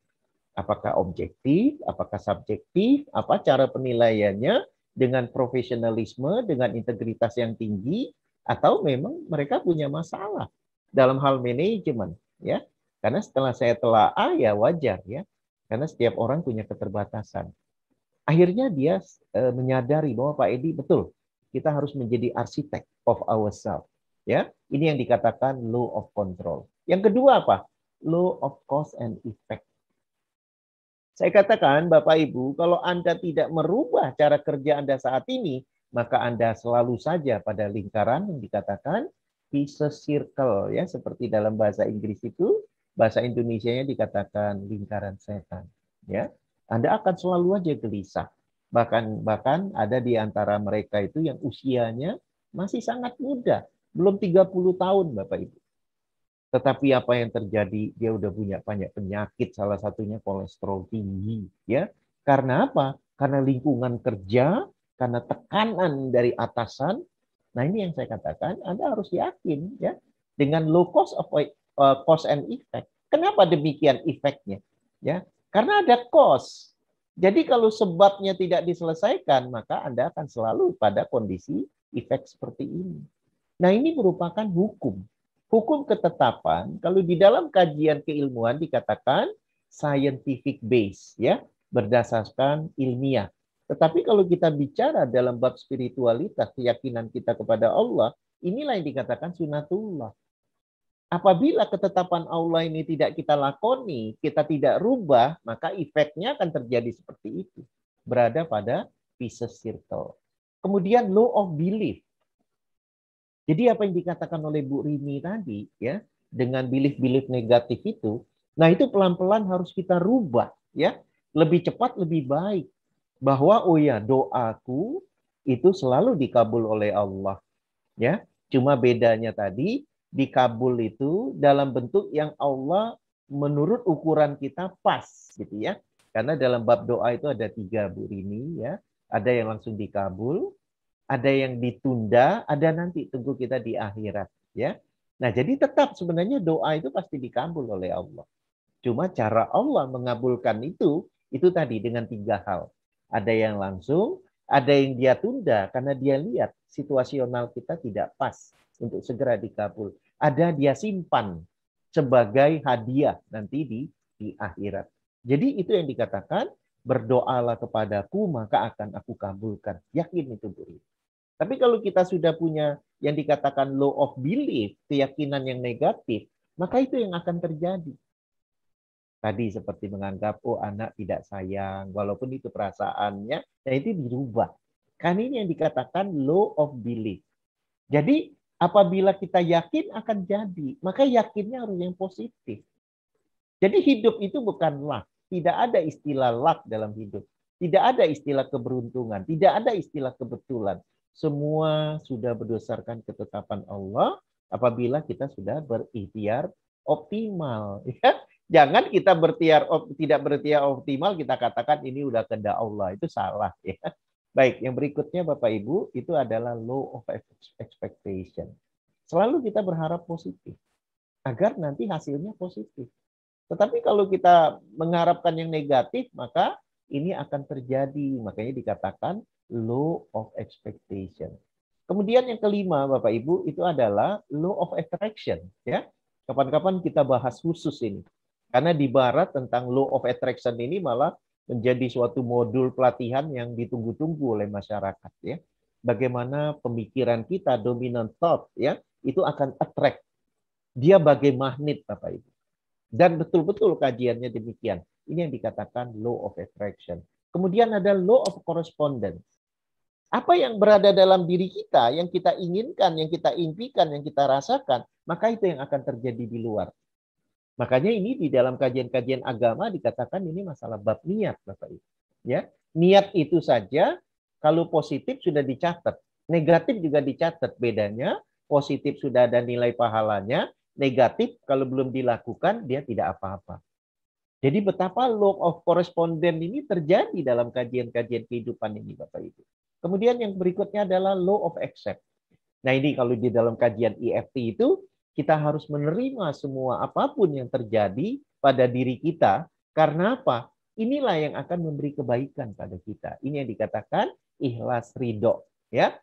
Apakah objektif, apakah subjektif, apa cara penilaiannya dengan profesionalisme, dengan integritas yang tinggi, atau memang mereka punya masalah dalam hal manajemen, ya. Karena setelah saya telaah ya wajar ya. Karena setiap orang punya keterbatasan. Akhirnya dia menyadari bahwa Pak Edi betul, kita harus menjadi arsitek of ourselves. Ya, ini yang dikatakan law of control. Yang kedua apa? Law of cause and effect. Saya katakan Bapak Ibu, kalau Anda tidak merubah cara kerja Anda saat ini, maka Anda selalu saja pada lingkaran yang dikatakan vicious circle, ya, seperti dalam bahasa Inggris itu, bahasa Indonesianya dikatakan lingkaran setan, ya. Anda akan selalu aja gelisah. Bahkan ada di antara mereka itu yang usianya masih sangat muda, belum 30 tahun Bapak Ibu. Tetapi apa yang terjadi? Dia udah punya banyak penyakit, salah satunya kolesterol tinggi, ya. Karena apa? Karena lingkungan kerja, karena tekanan dari atasan. Nah, ini yang saya katakan, Anda harus yakin, ya, dengan low cost and effect. Kenapa demikian efeknya? Ya, karena ada cost. Jadi kalau sebabnya tidak diselesaikan, maka Anda akan selalu pada kondisi efek seperti ini. Nah, ini merupakan hukum. Hukum ketetapan, kalau di dalam kajian keilmuan dikatakan scientific base, ya, berdasarkan ilmiah. Tetapi kalau kita bicara dalam bab spiritualitas, keyakinan kita kepada Allah, inilah yang dikatakan sunatullah. Apabila ketetapan Allah ini tidak kita lakoni, kita tidak rubah, maka efeknya akan terjadi seperti itu. Berada pada vicious circle. Kemudian law of belief. Jadi apa yang dikatakan oleh Bu Rini tadi, ya, dengan belief-belief negatif itu, nah itu pelan-pelan harus kita rubah, ya, lebih cepat lebih baik, bahwa oh ya doaku itu selalu dikabul oleh Allah, ya. Cuma bedanya tadi dikabul itu dalam bentuk yang Allah menurut ukuran kita pas, gitu ya. Karena dalam bab doa itu ada 3 Bu Rini, ya, ada yang langsung dikabul. Ada yang ditunda, ada nanti tunggu kita di akhirat, ya. Nah, jadi tetap sebenarnya doa itu pasti dikabul oleh Allah. Cuma cara Allah mengabulkan itu tadi dengan 3 hal. Ada yang langsung, ada yang dia tunda karena dia lihat situasional kita tidak pas untuk segera dikabul. Ada dia simpan sebagai hadiah nanti di akhirat. Jadi itu yang dikatakan berdoalah kepadaku maka akan aku kabulkan. Yakin itu Bu. Tapi kalau kita sudah punya yang dikatakan law of belief, keyakinan yang negatif, maka itu yang akan terjadi. Tadi seperti menganggap, oh anak tidak sayang, walaupun itu perasaannya, nah itu dirubah. Kan ini yang dikatakan law of belief. Jadi apabila kita yakin akan jadi, maka yakinnya harus yang positif. Jadi hidup itu bukan luck. Tidak ada istilah luck dalam hidup. Tidak ada istilah keberuntungan. Tidak ada istilah kebetulan. Semua sudah berdasarkan ketetapan Allah apabila kita sudah berikhtiar optimal. Ya. Jangan kita tidak berikhtiar optimal, kita katakan ini udah kehendak Allah. Itu salah. Ya. Baik, yang berikutnya Bapak Ibu, itu adalah law of expectation. Selalu kita berharap positif, agar nanti hasilnya positif. Tetapi kalau kita mengharapkan yang negatif, maka ini akan terjadi. Makanya dikatakan law of expectation. Kemudian yang kelima, Bapak Ibu, itu adalah law of attraction. Ya, kapan-kapan kita bahas khusus ini. Karena di Barat tentang law of attraction ini malah menjadi suatu modul pelatihan yang ditunggu-tunggu oleh masyarakat. Ya, bagaimana pemikiran kita, dominant thought, ya, itu akan attract. Dia bagai magnet, Bapak Ibu. Dan betul-betul kajiannya demikian. Ini yang dikatakan law of attraction. Kemudian ada law of correspondence. Apa yang berada dalam diri kita, yang kita inginkan, yang kita impikan, yang kita rasakan, maka itu yang akan terjadi di luar. Makanya ini di dalam kajian-kajian agama dikatakan ini masalah bab niat, Bapak Ibu. Ya, niat itu saja kalau positif sudah dicatat, negatif juga dicatat. Bedanya positif sudah ada nilai pahalanya, negatif kalau belum dilakukan dia tidak apa-apa. Jadi betapa law of correspondence ini terjadi dalam kajian-kajian kehidupan ini, Bapak Ibu. Kemudian yang berikutnya adalah law of accept. Nah ini kalau di dalam kajian EFT itu, kita harus menerima semua apapun yang terjadi pada diri kita. Karena apa? Inilah yang akan memberi kebaikan pada kita. Ini yang dikatakan ikhlas ridho. Ya,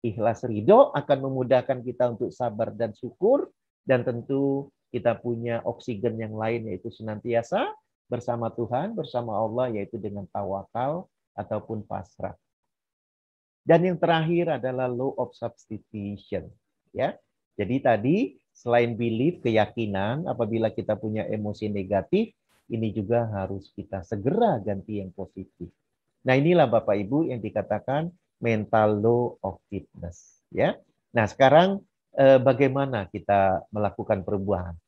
ikhlas ridho akan memudahkan kita untuk sabar dan syukur. Dan tentu kita punya oksigen yang lain, yaitu senantiasa bersama Tuhan, bersama Allah, yaitu dengan tawakal ataupun pasrah. Dan yang terakhir adalah law of substitution. Ya, jadi tadi selain belief, keyakinan, apabila kita punya emosi negatif, ini juga harus kita segera ganti yang positif. Nah, inilah Bapak Ibu yang dikatakan mental law of fitness. Ya, nah sekarang bagaimana kita melakukan perubahan?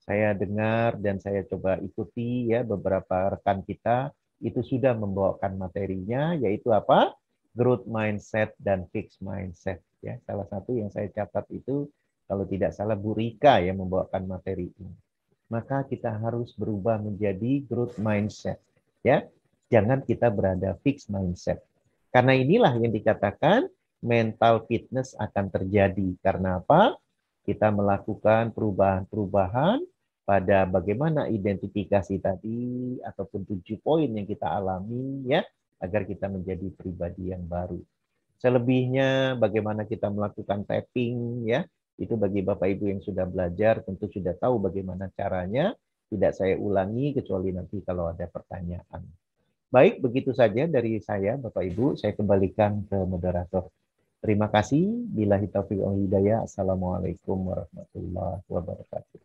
Saya dengar dan saya coba ikuti ya beberapa rekan kita itu sudah membawakan materinya, yaitu apa? Growth mindset dan fixed mindset. Ya, salah satu yang saya catat itu kalau tidak salah Bu Rika yang membawakan materi ini. Maka kita harus berubah menjadi growth mindset. Ya, jangan kita berada fixed mindset. Karena inilah yang dikatakan mental fitness akan terjadi. Karena apa? Kita melakukan perubahan-perubahan pada bagaimana identifikasi tadi ataupun 7 poin yang kita alami ya, agar kita menjadi pribadi yang baru. Selebihnya bagaimana kita melakukan tapping ya, itu bagi Bapak Ibu yang sudah belajar tentu sudah tahu bagaimana caranya. Tidak saya ulangi kecuali nanti kalau ada pertanyaan. Baik, begitu saja dari saya Bapak Ibu, saya kembalikan ke moderator. Terima kasih. Billahi taufiq wal hidayah. Assalamualaikum warahmatullahi wabarakatuh.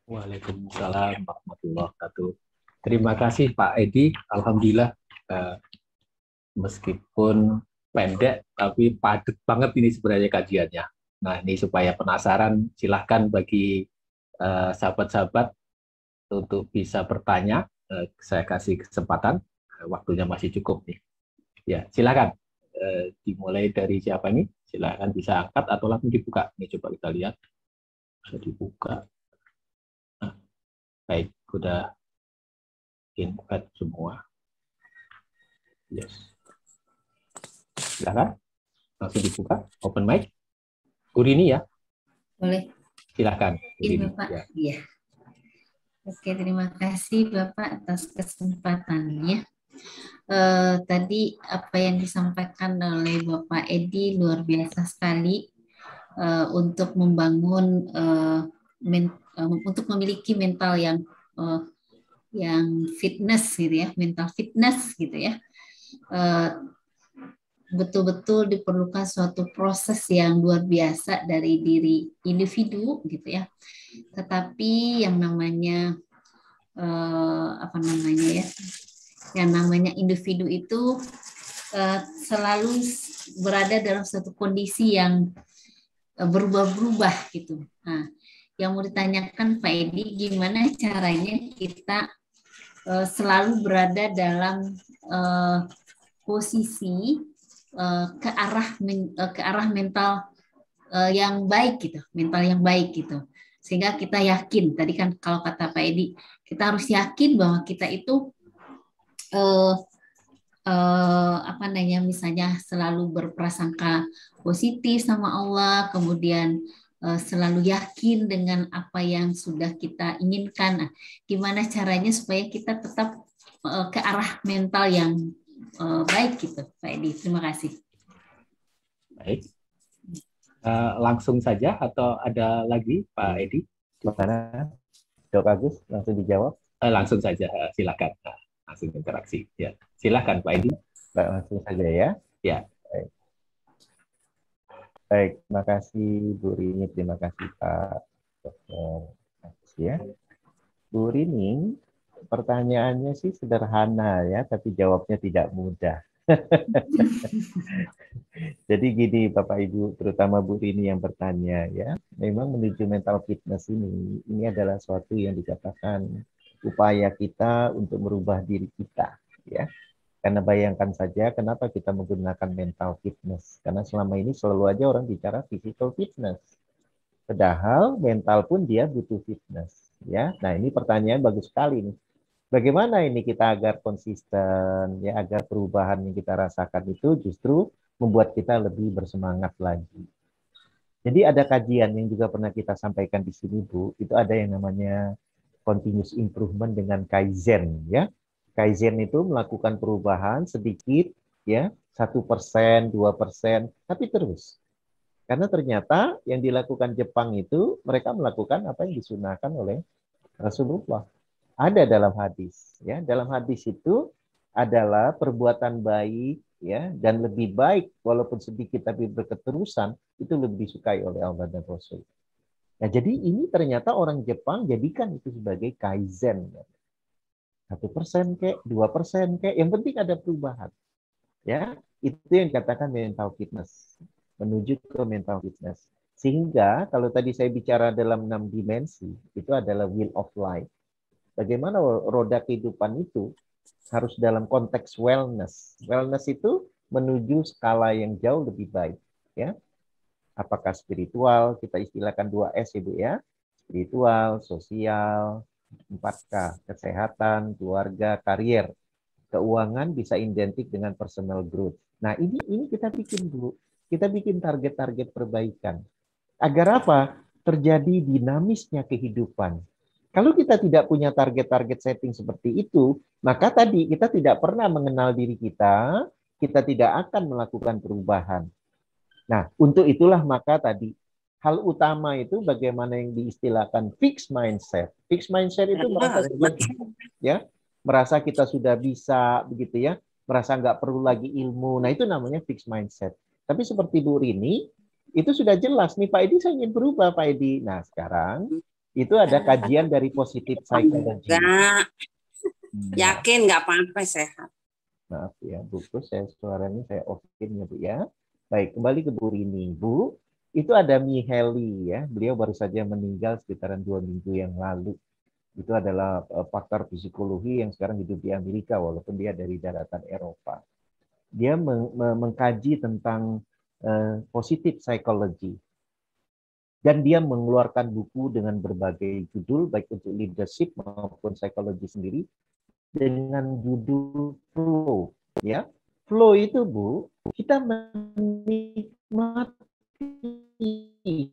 Waalaikumsalam warahmatullahi wabarakatuh. Terima kasih Pak Edi. Alhamdulillah meskipun pendek tapi padat banget ini sebenarnya kajiannya. Nah, ini supaya penasaran, silahkan bagi sahabat-sahabat untuk bisa bertanya. Saya kasih kesempatan, waktunya masih cukup nih. Ya, silahkan. Dimulai dari siapa nih? Silahkan bisa angkat atau langsung dibuka. Ini coba kita lihat. Bisa dibuka. Nah, baik, sudah invite semua. Yes. Silahkan. Langsung dibuka. Open mic. Gurini ya? Boleh. Silahkan. Iya, Bapak. Ya. Iya. Oke, terima kasih Bapak atas kesempatannya. Tadi apa yang disampaikan oleh Bapak Edi luar biasa sekali untuk membangun untuk memiliki mental yang fitness gitu ya, mental fitness gitu ya. Betul-betul diperlukan suatu proses yang luar biasa dari diri individu gitu ya. Tetapi yang namanya yang namanya individu itu selalu berada dalam suatu kondisi yang berubah-ubah gitu. Nah, yang mau ditanyakan Pak Edi, gimana caranya kita selalu berada dalam posisi ke arah mental yang baik gitu, mental yang baik gitu, sehingga kita yakin. Tadi kan kalau kata Pak Edi, kita harus yakin bahwa kita itu misalnya selalu berprasangka positif sama Allah, kemudian selalu yakin dengan apa yang sudah kita inginkan. Nah, gimana caranya supaya kita tetap ke arah mental yang baik gitu, Pak Edi. Terima kasih. Baik. Langsung saja atau ada lagi Pak Edi? Gimana? Dok Agus, langsung dijawab? Langsung saja, silakan. Langsung interaksi. Ya, silakan Pak Edi. Langsung saja ya. Ya. Baik, terima kasih Bu Rini, terima kasih Pak Dr. Agus ya. Bu Rini, pertanyaannya sih sederhana ya, tapi jawabnya tidak mudah. Jadi gini Bapak Ibu, terutama Bu Rini yang bertanya ya, memang menuju mental fitness ini adalah suatu yang dikatakan upaya kita untuk merubah diri kita ya. Karena bayangkan saja kenapa kita menggunakan mental fitness, karena selama ini selalu aja orang bicara physical fitness, padahal mental pun dia butuh fitness ya. Nah, ini pertanyaan bagus sekali nih. Bagaimana ini kita agar konsisten ya, agar perubahan yang kita rasakan itu justru membuat kita lebih bersemangat lagi. Jadi ada kajian yang juga pernah kita sampaikan di sini Bu, itu ada yang namanya continuous improvement dengan Kaizen ya. Kaizen itu melakukan perubahan sedikit ya, 1%, 2%, tapi terus. Karena ternyata yang dilakukan Jepang itu mereka melakukan apa yang disunahkan oleh Rasulullah. Ada dalam hadis, ya. Dalam hadis itu adalah perbuatan baik, ya, dan lebih baik walaupun sedikit tapi berketerusan itu lebih disukai oleh Allah dan Rasul. Nah, jadi ini ternyata orang Jepang jadikan itu sebagai kaizen. 1% kek, 2% kek, yang penting ada perubahan. Ya, itu yang dikatakan mental fitness. Menuju ke mental fitness. Sehingga kalau tadi saya bicara dalam 6 dimensi, itu adalah wheel of life. Bagaimana roda kehidupan itu harus dalam konteks wellness. Wellness itu menuju skala yang jauh lebih baik. Ya, apakah spiritual, kita istilahkan 2S Ibu ya. Spiritual, sosial, 4K, kesehatan, keluarga, karier. Keuangan bisa identik dengan personal growth. Nah, ini kita bikin dulu. Kita bikin target-target perbaikan. Agar apa? Terjadi dinamisnya kehidupan. Kalau kita tidak punya target-target setting seperti itu, maka tadi kita tidak pernah mengenal diri kita tidak akan melakukan perubahan. Nah, untuk itulah maka tadi hal utama itu bagaimana yang diistilahkan fixed mindset. Fixed mindset itu merasa kita sudah bisa begitu ya, merasa nggak perlu lagi ilmu. Nah, itu namanya fixed mindset. Tapi seperti Bu Rini, itu sudah jelas nih Pak Edi saya ingin berubah Pak Edi. Nah, sekarang itu ada kajian dari positive psychology. Yakin nggak apa-apa, sehat. Maaf ya, Bu, suaranya saya off-in ya Bu ya. Baik, kembali ke Bu Rini. Bu, itu ada Mihaly ya. Beliau baru saja meninggal sekitaran 2 minggu yang lalu. Itu adalah pakar psikologi yang sekarang hidup di Amerika walaupun dia dari daratan Eropa. Dia mengkaji tentang positive psychology. Dan dia mengeluarkan buku dengan berbagai judul, baik untuk leadership maupun psikologi sendiri, dengan judul Flow. Ya, Flow itu Bu, kita menikmati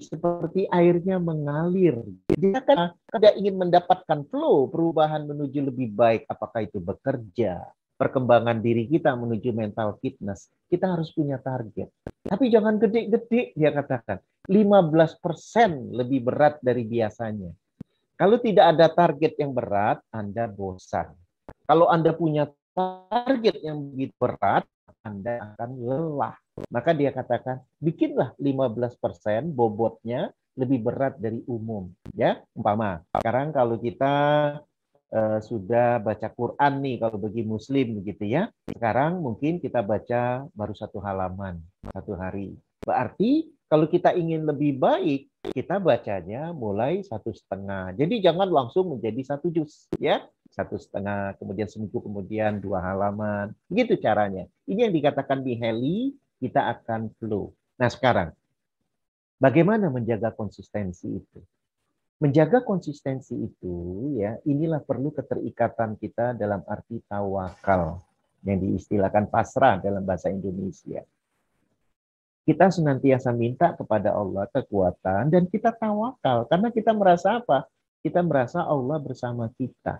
seperti airnya mengalir. Dia kan tidak ingin mendapatkan flow, perubahan menuju lebih baik, apakah itu bekerja, perkembangan diri kita menuju mental fitness. Kita harus punya target. Tapi jangan gede-gede, dia katakan. 15% lebih berat dari biasanya. Kalau tidak ada target yang berat, Anda bosan. Kalau Anda punya target yang begitu berat, Anda akan lelah. Maka dia katakan, bikinlah 15% bobotnya lebih berat dari umum. Ya, umpama. Sekarang kalau kita sudah baca Quran nih, kalau bagi Muslim begitu ya. Sekarang mungkin kita baca baru 1 halaman, 1 hari. Berarti kalau kita ingin lebih baik, kita bacanya mulai 1,5. Jadi jangan langsung menjadi 1 juz, ya. 1,5, kemudian seminggu kemudian 2 halaman. Begitu caranya. Ini yang dikatakan Mihaly, kita akan flow. Nah sekarang, bagaimana menjaga konsistensi itu? Menjaga konsistensi itu, ya, inilah perlu keterikatan kita dalam arti tawakal, yang diistilahkan pasrah dalam bahasa Indonesia. Kita senantiasa minta kepada Allah kekuatan dan kita tawakal. Karena kita merasa apa? Kita merasa Allah bersama kita.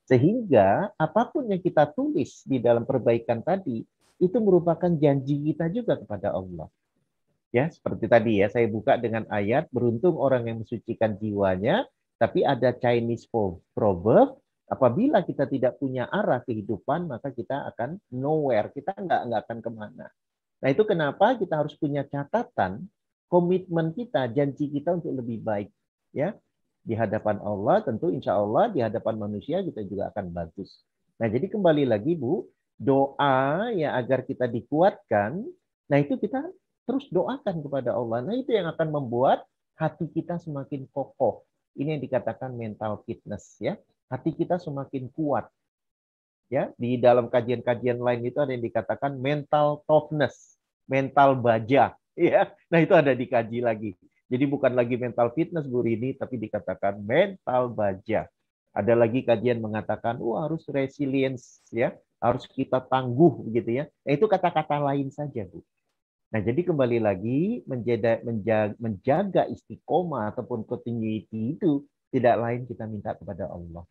Sehingga apapun yang kita tulis di dalam perbaikan tadi, itu merupakan janji kita juga kepada Allah. Ya, seperti tadi ya, saya buka dengan ayat, beruntung orang yang mensucikan jiwanya, tapi ada Chinese proverb, apabila kita tidak punya arah kehidupan, maka kita akan nowhere, kita nggak akan kemana. Nah itu kenapa kita harus punya catatan, komitmen kita, janji kita untuk lebih baik. Ya, di hadapan Allah, tentu insya Allah di hadapan manusia kita juga akan bagus. Nah jadi kembali lagi Bu, doa ya agar kita dikuatkan, nah itu kita terus doakan kepada Allah. Nah itu yang akan membuat hati kita semakin kokoh. Ini yang dikatakan mental fitness ya. Hati kita semakin kuat. Ya, di dalam kajian-kajian lain itu ada yang dikatakan mental toughness, mental baja, ya. Nah, itu ada dikaji lagi. Jadi bukan lagi mental fitness Bu Rini, tapi dikatakan mental baja. Ada lagi kajian mengatakan, harus resilience, ya, harus kita tangguh, gitu ya. Nah, itu kata-kata lain saja, Bu. Nah, jadi kembali lagi menjaga istiqomah ataupun continuity itu tidak lain kita minta kepada Allah.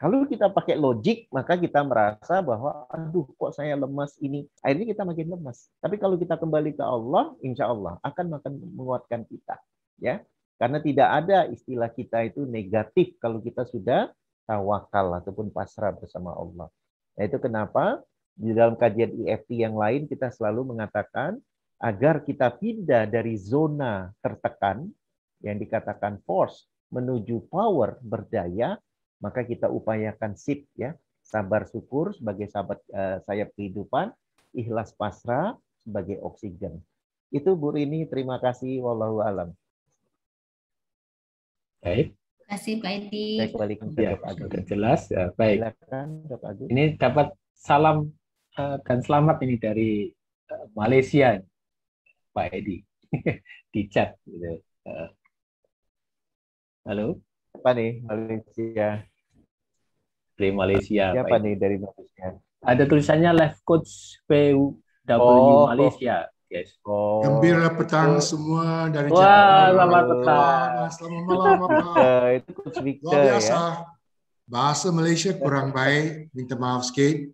Kalau kita pakai logik, maka kita merasa bahwa, aduh kok saya lemas ini. Akhirnya kita makin lemas. Tapi kalau kita kembali ke Allah, insya Allah akan menguatkan kita. Ya, karena tidak ada istilah kita itu negatif kalau kita sudah tawakal ataupun pasrah bersama Allah. Nah, itu kenapa di dalam kajian EFT yang lain kita selalu mengatakan agar kita pindah dari zona tertekan yang dikatakan force menuju power, berdaya, maka kita upayakan SIP ya, sabar syukur sebagai sahabat sayap kehidupan, ikhlas pasrah sebagai oksigen. Itu Bu Rini, terima kasih, wallahu alam. Baik. Terima kasih Pak Edi. Baik, balik ke Ya, Dok Agus. sudah jelas. Ya, baik. Silakan Dok Agus. Ini dapat salam dan selamat ini dari Malaysia, Pak Edi, di chat. Gitu. Halo, Apa nih Malaysia? dari Malaysia. Siapa Pak nih Edi. dari Malaysia? Ada tulisannya Life Coach PW Malaysia, guys. Oh. Gembira petang semua dari Wah, Jakarta. selamat petang. Selamat malam, Bapak. Itu Coach Victor Luar biasa. ya. Bahasa Malaysia kurang baik, minta maaf sikit.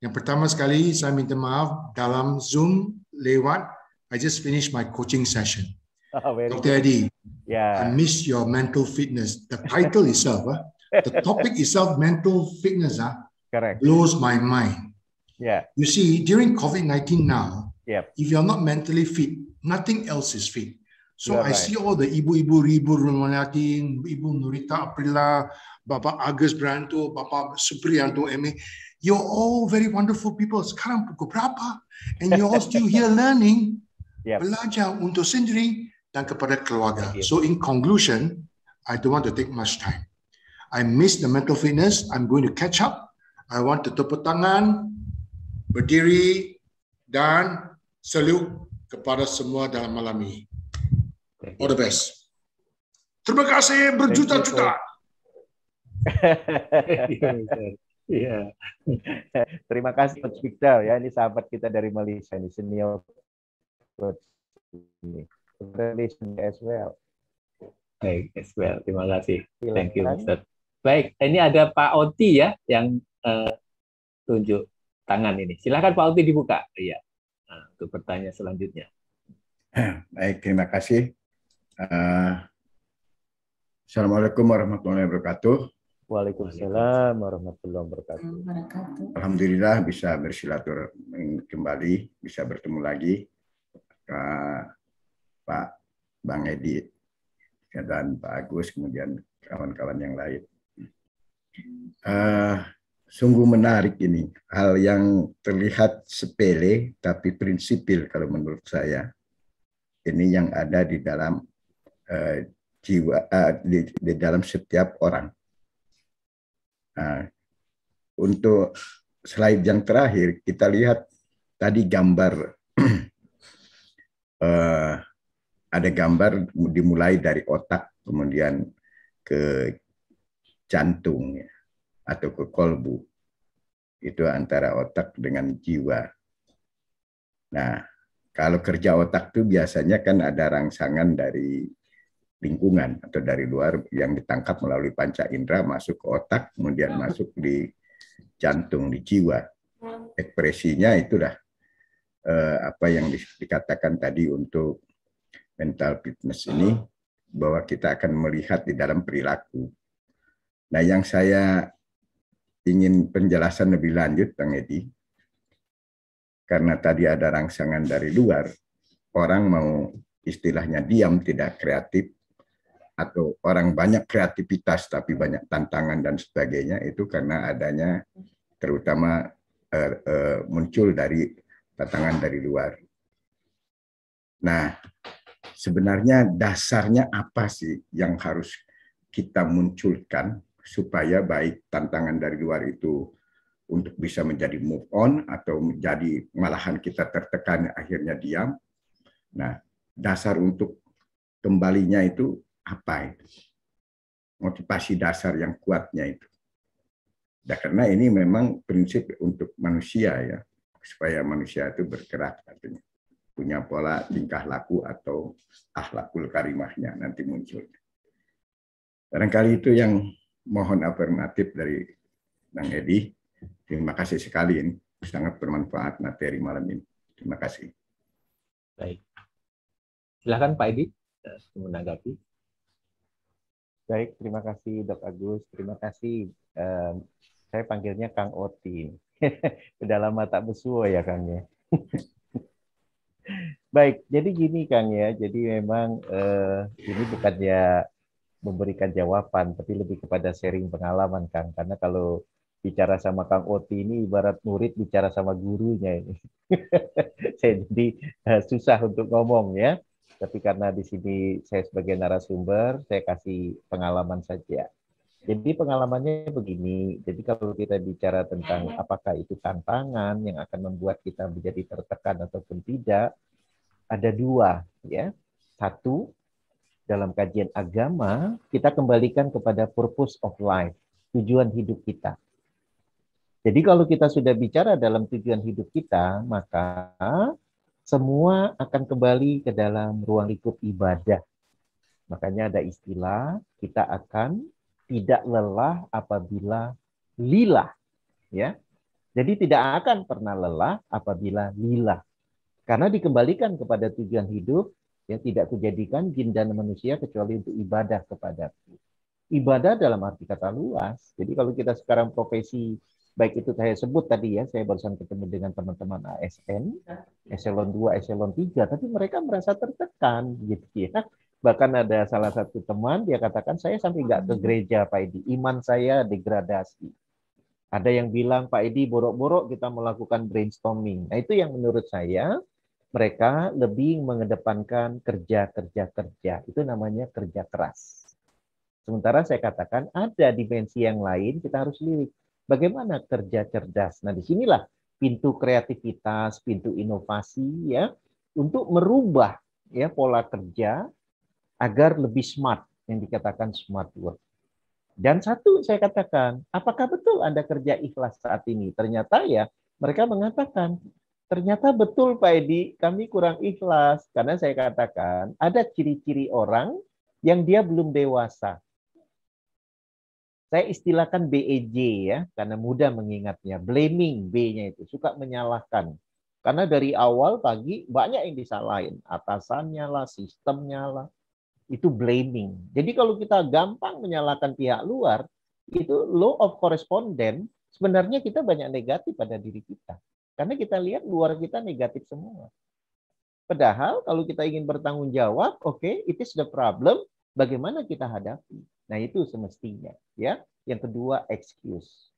Yang pertama sekali, saya minta maaf dalam Zoom lewat. I just finished my coaching session. Oh, very Dr. good. Eddie, I Ya. miss your mental fitness. The title itself, the topic itself, mental fitness, Correct. blows my mind. Ya. You see, during COVID-19 now, Yep. if you're not mentally fit, nothing else is fit. So You're I right. see all the ibu Rumanatin, Ibu Nurita Aprila, Bapak Agus Branto, Bapak Supriyanto MA. You're all very wonderful people. Sekarang pukul berapa? And you're all still here learning, Yep. belajar untuk sendiri dan kepada keluarga. Thank you. So in conclusion, I don't want to take much time. I miss the mental fitness. I'm going to catch up. I want to tepuk tangan, berdiri, dan salute kepada semua dalam malam ini. All the best. Terima kasih berjuta-juta. Iya. Terima kasih Coach Victor ya, ini sahabat kita dari Malaysia, ini senior coach ini. Relation as well. Baik, as well. Terima kasih. Silakan. Thank you, Ustaz. Baik, ini ada Pak Oti ya yang tunjuk tangan ini. Silakan Pak Oti dibuka. Iya. Nah, untuk pertanyaan selanjutnya. Baik, terima kasih. Assalamualaikum warahmatullahi wabarakatuh. Waalaikumsalam warahmatullahi wabarakatuh. Wabarakatuh. Alhamdulillah bisa bersilaturahmi kembali, bisa bertemu lagi Pak Bang Edi dan Pak Agus, kemudian kawan-kawan yang lain. Sungguh menarik ini, hal yang terlihat sepele tapi prinsipil kalau menurut saya. Ini yang ada di dalam jiwa, di dalam setiap orang. Untuk slide yang terakhir, kita lihat tadi gambar, ada gambar dimulai dari otak, kemudian ke jantung atau ke kolbu. Itu antara otak dengan jiwa. Nah, kalau kerja otak itu biasanya kan ada rangsangan dari lingkungan atau dari luar yang ditangkap melalui panca indera masuk ke otak, kemudian masuk di jantung, di jiwa. Ekspresinya itulah apa yang dikatakan tadi untuk mental fitness ini, bahwa kita akan melihat di dalam perilaku. Nah, yang saya ingin penjelasan lebih lanjut, Bang Edi, karena tadi ada rangsangan dari luar, orang mau istilahnya diam, tidak kreatif, atau orang banyak kreativitas tapi banyak tantangan dan sebagainya, itu karena adanya terutama muncul dari tantangan dari luar. Nah, sebenarnya dasarnya apa sih yang harus kita munculkan supaya baik tantangan dari luar itu untuk bisa menjadi move on atau menjadi malahan kita tertekan akhirnya diam. Nah, dasar untuk kembalinya itu apa itu? Motivasi dasar yang kuatnya itu. Nah, karena ini memang prinsip untuk manusia ya, supaya manusia itu bergerak artinya punya pola tingkah laku atau akhlakul karimahnya nanti muncul. Barangkali itu yang mohon afirmatif dari Bang Edi. Terima kasih sekali, ini sangat bermanfaat materi malam ini. Terima kasih. Baik. Silakan Pak Edi menanggapi. Baik, terima kasih Dok Agus. Terima kasih. Saya panggilnya Kang Oti. Udah lama tak besuo ya Kang ya. Baik, jadi gini Kang ya. Jadi memang ini bukannya memberikan jawaban, tapi lebih kepada sharing pengalaman Kang. Karena kalau bicara sama Kang Oti ini ibarat murid bicara sama gurunya ini. Saya jadi susah untuk ngomong ya. Tapi karena di sini saya sebagai narasumber, saya kasih pengalaman saja. Jadi pengalamannya begini, jadi kalau kita bicara tentang apakah itu tantangan yang akan membuat kita menjadi tertekan ataupun tidak, ada dua ya. Satu, dalam kajian agama, kita kembalikan kepada purpose of life, tujuan hidup kita. Jadi kalau kita sudah bicara dalam tujuan hidup kita, maka semua akan kembali ke dalam ruang lingkup ibadah. Makanya ada istilah, kita akan tidak lelah apabila lillah. Ya. Jadi tidak akan pernah lelah apabila lillah. Karena dikembalikan kepada tujuan hidup, ya tidak kujadikan jin dan manusia kecuali untuk ibadah kepadaku. Ibadah dalam arti kata luas. Jadi kalau kita sekarang profesi, baik itu saya sebut tadi ya, saya barusan ketemu dengan teman-teman ASN, eselon 2, eselon 3, tapi mereka merasa tertekan gitu ya. Bahkan ada salah satu teman, dia katakan, saya sampai nggak ke gereja Pak Edi, iman saya degradasi. Ada yang bilang, Pak Edi, borok-borok kita melakukan brainstorming. Nah itu yang menurut saya, mereka lebih mengedepankan kerja. Itu namanya kerja keras. Sementara saya katakan, ada dimensi yang lain, kita harus lirik. Bagaimana kerja cerdas? Nah, disinilah pintu kreativitas, pintu inovasi ya untuk merubah ya pola kerja agar lebih smart, yang dikatakan smart work. Dan satu saya katakan, apakah betul Anda kerja ikhlas saat ini? Ternyata ya mereka mengatakan, ternyata betul Pak Edi, kami kurang ikhlas karena saya katakan ada ciri-ciri orang yang dia belum dewasa. Saya istilahkan BEJ ya, karena mudah mengingatnya. Blaming, B-nya itu, suka menyalahkan. Karena dari awal pagi banyak yang disalahin. Atasannya lah, sistemnya lah. Itu blaming. Jadi kalau kita gampang menyalahkan pihak luar, itu law of correspondence, sebenarnya kita banyak negatif pada diri kita. Karena kita lihat luar kita negatif semua. Padahal kalau kita ingin bertanggung jawab, oke, it is the problem, bagaimana kita hadapi. Nah, itu semestinya, ya. Yang kedua, excuse.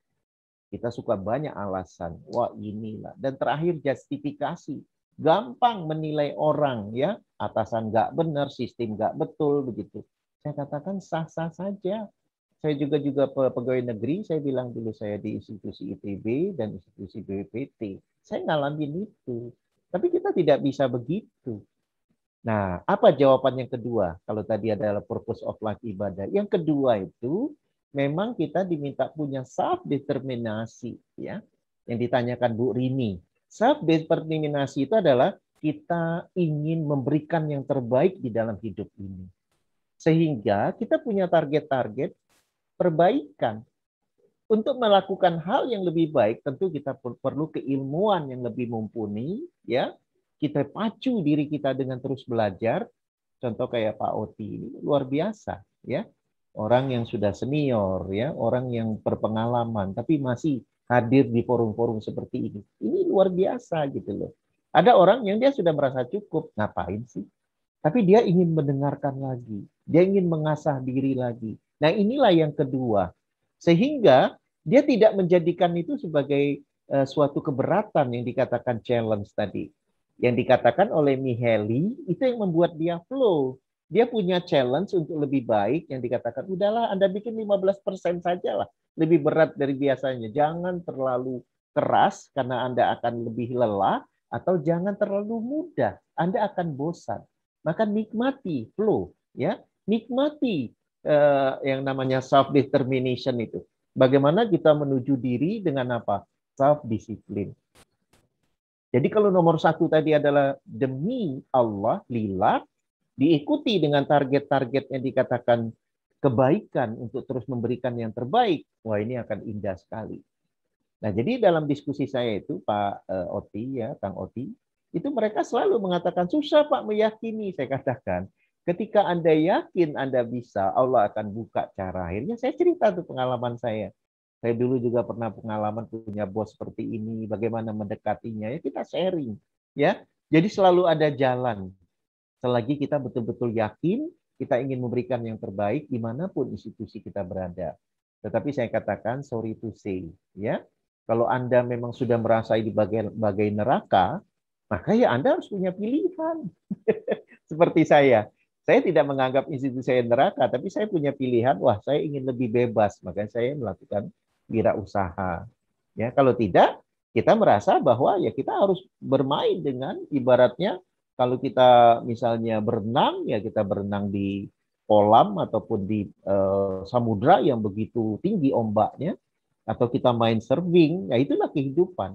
Kita suka banyak alasan. Wah, inilah. Dan terakhir, justifikasi. Gampang menilai orang, ya. Atasan nggak benar, sistem nggak betul, begitu. Saya katakan sah-sah saja. Saya juga pegawai negeri, saya bilang dulu saya di institusi ITB dan institusi BPT. Saya ngalamin itu. Tapi kita tidak bisa begitu. Nah, apa jawaban yang kedua? Kalau tadi adalah purpose of life ibadah. Yang kedua itu memang kita diminta punya self-determinasi. Ya. Yang ditanyakan Bu Rini. Self-determinasi itu adalah kita ingin memberikan yang terbaik di dalam hidup ini. Sehingga kita punya target-target perbaikan. Untuk melakukan hal yang lebih baik, tentu kita perlu keilmuan yang lebih mumpuni. Ya. Kita pacu diri kita dengan terus belajar. Contoh kayak Pak Oti ini luar biasa, ya. Orang yang sudah senior, ya, orang yang berpengalaman, tapi masih hadir di forum-forum seperti ini. Ini luar biasa gitu loh. Ada orang yang dia sudah merasa cukup, ngapain sih? Tapi dia ingin mendengarkan lagi, dia ingin mengasah diri lagi. Nah inilah yang kedua, sehingga dia tidak menjadikan itu sebagai suatu keberatan yang dikatakan challenge tadi. Yang dikatakan oleh Mihaly, itu yang membuat dia flow. Dia punya challenge untuk lebih baik, yang dikatakan, udahlah Anda bikin 15% saja lah. Lebih berat dari biasanya. Jangan terlalu keras, karena Anda akan lebih lelah, atau jangan terlalu mudah. Anda akan bosan. Maka nikmati flow. Ya, nikmati yang namanya self-determination itu. Bagaimana kita menuju diri dengan apa? Self-discipline. Jadi kalau nomor satu tadi adalah demi Allah, lillah, diikuti dengan target-target yang dikatakan kebaikan untuk terus memberikan yang terbaik, wah ini akan indah sekali. Nah jadi dalam diskusi saya itu Pak Oti, ya Kang Oti, itu mereka selalu mengatakan susah Pak meyakini, saya katakan. Ketika Anda yakin Anda bisa, Allah akan buka cara. Akhirnya saya cerita tuh pengalaman saya. Saya dulu juga pernah pengalaman punya bos seperti ini, bagaimana mendekatinya. Ya kita sharing, ya. Jadi selalu ada jalan. Selagi kita betul-betul yakin, kita ingin memberikan yang terbaik dimanapun institusi kita berada. Tetapi saya katakan, sorry to say, ya. Kalau Anda memang sudah merasa ini bagai neraka, maka ya Anda harus punya pilihan. Seperti saya. Saya tidak menganggap institusi saya neraka, tapi saya punya pilihan, wah saya ingin lebih bebas, makanya saya melakukan wirausaha. Ya, kalau tidak, kita merasa bahwa ya kita harus bermain dengan ibaratnya kalau kita misalnya berenang, ya kita berenang di kolam ataupun di samudra yang begitu tinggi ombaknya, atau kita main surfing, ya itulah kehidupan.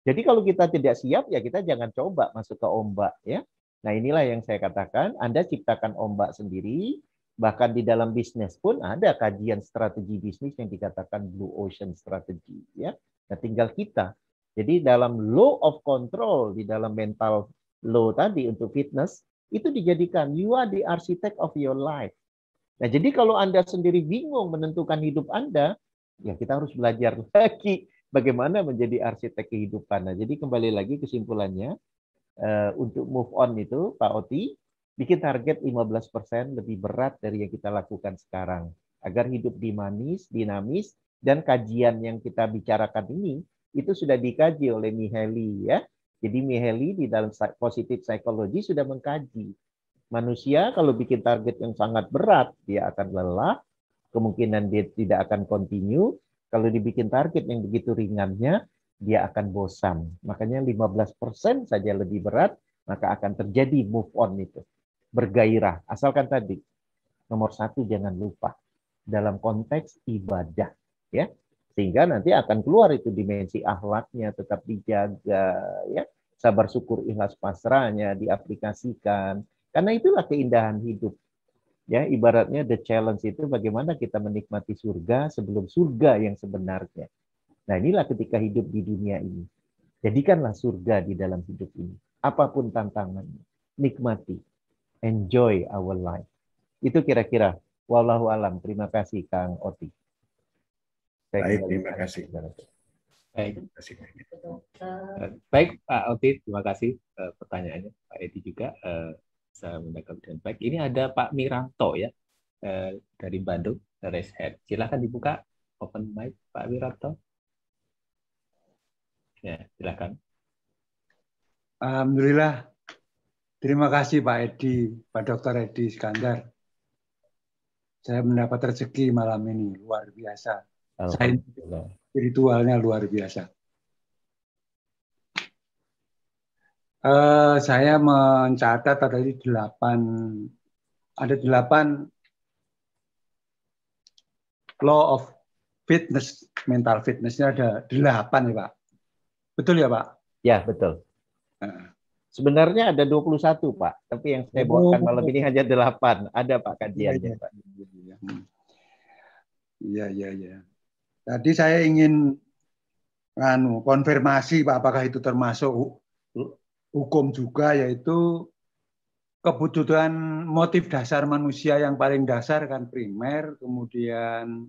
Jadi kalau kita tidak siap, ya kita jangan coba masuk ke ombak, ya. Nah inilah yang saya katakan, Anda ciptakan ombak sendiri, bahkan di dalam bisnis pun ada kajian strategi bisnis yang dikatakan Blue Ocean Strategy. Ya. Nah tinggal kita. Jadi dalam law of control, di dalam mental law tadi untuk fitness, itu dijadikan, you are the architect of your life. Nah jadi kalau Anda sendiri bingung menentukan hidup Anda, ya kita harus belajar lagi bagaimana menjadi arsitek kehidupan. Nah jadi kembali lagi kesimpulannya, untuk move on itu, Pak Oti, bikin target 15% lebih berat dari yang kita lakukan sekarang. Agar hidup dinamis, dan kajian yang kita bicarakan ini, itu sudah dikaji oleh Mihaly. Ya. Jadi Mihaly di dalam positive psychology sudah mengkaji. Manusia kalau bikin target yang sangat berat, dia akan lelah, kemungkinan dia tidak akan continue. Kalau dibikin target yang begitu ringannya, dia akan bosan. Makanya 15% saja lebih berat, maka akan terjadi move on itu. Bergairah. Asalkan tadi, nomor 1 jangan lupa. Dalam konteks ibadah. Ya. Sehingga nanti akan keluar itu dimensi akhlaknya, tetap dijaga. Ya. Sabar, syukur, ikhlas, pasrahnya diaplikasikan. Karena itulah keindahan hidup. Ya, ibaratnya the challenge itu bagaimana kita menikmati surga sebelum surga yang sebenarnya. Nah inilah ketika hidup di dunia ini. Jadikanlah surga di dalam hidup ini. Apapun tantangannya. Nikmati. Enjoy our life. Itu kira-kira. Wallahu alam. Terima kasih Kang Oti. Baik, terima kasih. Baik. Baik Pak Oti, terima kasih pertanyaannya. Pak Edi juga saya menangkap dengan baik. Ini ada Pak Miranto ya dari Bandung. Raise hand. Silakan dibuka. Open mic Pak Miranto. Ya, silakan. Alhamdulillah. Terima kasih Pak Edi, Pak Dr. Edi Iskandar. Saya mendapat rezeki malam ini, luar biasa. Saya spiritualnya luar biasa. Saya mencatat ada 8 law of fitness, mental fitness-nya ada 8 ya Pak. Betul ya Pak? Ya, betul. Sebenarnya ada 21 Pak, tapi yang saya bawakan malam ini hanya 8. Ada Pak kajiannya Pak. Iya. Tadi saya ingin konfirmasi Pak, apakah itu termasuk hukum juga, yaitu kebutuhan motif dasar manusia yang paling dasar kan primer, kemudian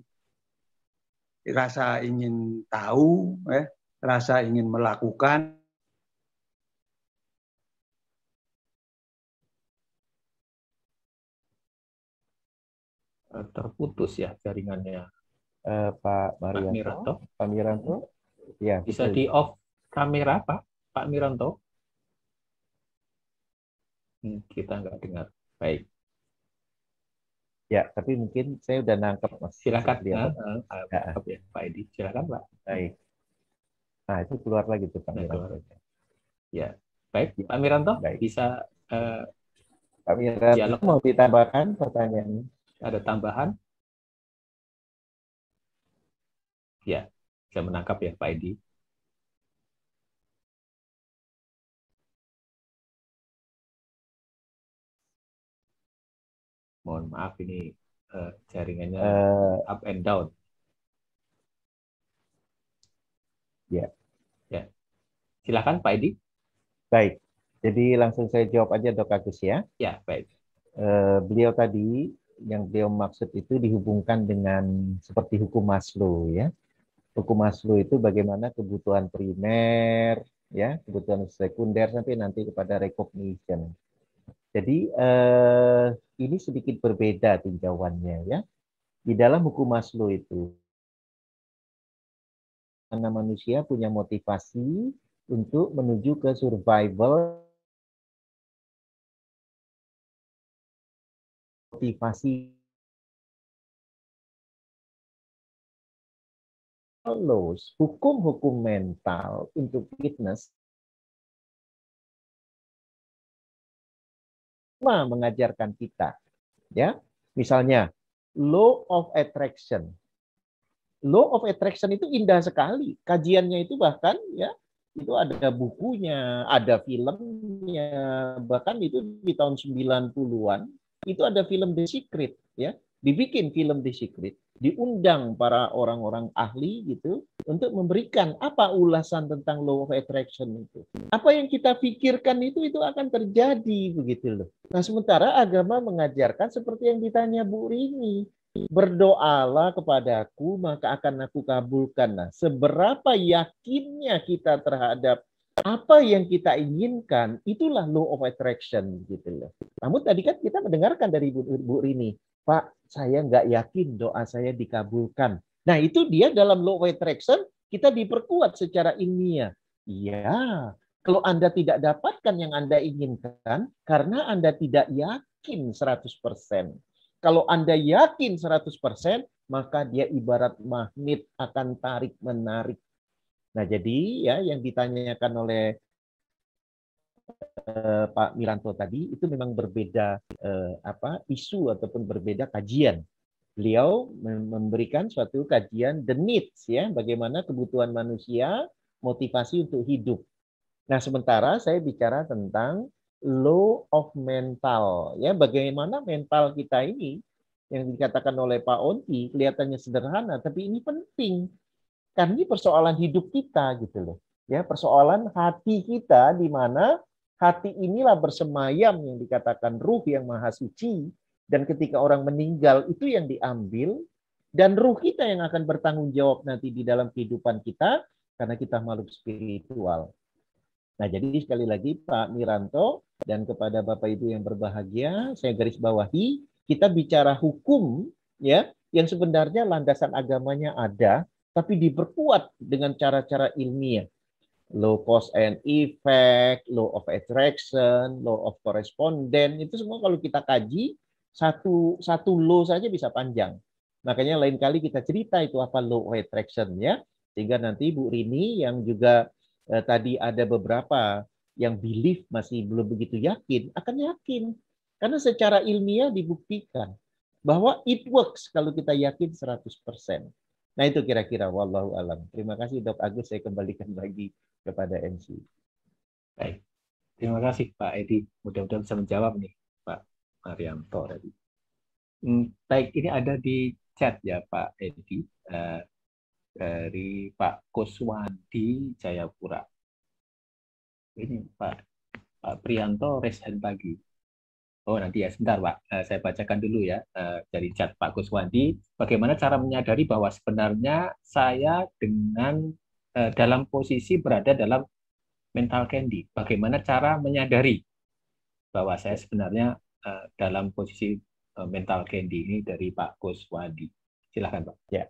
rasa ingin tahu, rasa ingin melakukan. Terputus ya jaringannya. Pak Miranto. Pak Miranto. Ya, bisa di off kamera Pak Miranto. Kita nggak dengar. Baik. Ya, tapi mungkin saya udah nangkep Mas. Silakan ya, Pak Edi. Silakan Pak. Baik. Nah, itu keluar lagi tuh Pak Miranto. Ya, baik. Pak Miranto baik. Bisa Pak Miranto mau ditambahkan pertanyaannya? Ada tambahan? Ya, saya menangkap ya Pak Edi. Mohon maaf ini jaringannya up and down. Ya. Silakan Pak Edi. Baik. Jadi langsung saya jawab aja Dok Agus ya. Ya, baik. beliau tadi yang beliau maksud itu dihubungkan dengan seperti hukum Maslow ya. Hukum Maslow itu bagaimana kebutuhan primer, ya, kebutuhan sekunder sampai nanti kepada recognition. Jadi ini sedikit berbeda tinjauannya ya. Di dalam hukum Maslow itu, karena manusia punya motivasi untuk menuju ke survival, motivasi hukum-hukum mental untuk fitness mengajarkan kita, ya, misalnya law of attraction. Law of attraction itu indah sekali, kajiannya itu bahkan ya itu ada bukunya, ada filmnya, bahkan itu di tahun 90-an itu ada film The Secret ya, dibikin film The Secret, diundang para orang-orang ahli gitu untuk memberikan apa ulasan tentang law of attraction itu. Apa yang kita pikirkan itu akan terjadi begitu loh. Nah, sementara agama mengajarkan seperti yang ditanya Bu Rini, berdoalah kepadaku maka akan aku kabulkan. Nah, seberapa yakinnya kita terhadap apa yang kita inginkan, itulah law of attraction gitu loh. Namun tadi kan kita mendengarkan dari Bu Rini, Pak, saya nggak yakin doa saya dikabulkan. Nah, itu dia dalam law of attraction kita diperkuat secara ilmiah. Iya, kalau Anda tidak dapatkan yang Anda inginkan karena Anda tidak yakin 100%. Kalau Anda yakin 100%, maka dia ibarat magnet akan tarik-menarik. Nah, jadi ya yang ditanyakan oleh Pak Miranto tadi itu memang berbeda isu ataupun berbeda kajian. Beliau memberikan suatu kajian the needs ya, bagaimana kebutuhan manusia, motivasi untuk hidup. Nah, sementara saya bicara tentang law of mental ya, bagaimana mental kita ini yang dikatakan oleh Pak Onti kelihatannya sederhana tapi ini penting. Karena ini persoalan hidup kita gitu loh. Ya, persoalan hati kita di mana hati inilah bersemayam yang dikatakan ruh yang maha suci, dan ketika orang meninggal itu yang diambil dan ruh kita yang akan bertanggung jawab nanti di dalam kehidupan kita karena kita makhluk spiritual. Nah, jadi sekali lagi Pak Miranto dan kepada Bapak Ibu yang berbahagia, saya garis bawahi, kita bicara hukum ya yang sebenarnya landasan agamanya ada tapi diperkuat dengan cara-cara ilmiah. Law cause and effect, law of attraction, law of correspondence, itu semua kalau kita kaji, satu law saja bisa panjang. Makanya lain kali kita cerita itu apa law of attraction ya. Sehingga nanti Bu Rini yang juga tadi ada beberapa yang belief masih belum begitu yakin, akan yakin. Karena secara ilmiah dibuktikan bahwa it works kalau kita yakin 100%. Nah, itu kira-kira wallahu alam. Terima kasih Dok Agus, saya kembalikan lagi kepada MC. Baik. Terima kasih Pak Edi. Mudah-mudahan bisa menjawab nih Pak Marianto tadi. Baik, ini ada di chat ya Pak Edi dari Pak Kuswandi Jayapura. Ini Pak Prianto raise hand lagi. Oh, nanti ya, sebentar Pak. Saya bacakan dulu ya dari chat Pak Kuswandi. Bagaimana cara menyadari bahwa sebenarnya saya dalam posisi berada dalam mental candy? Bagaimana cara menyadari bahwa saya sebenarnya dalam posisi mental candy ini dari Pak Kuswandi? Silakan Pak. Ya.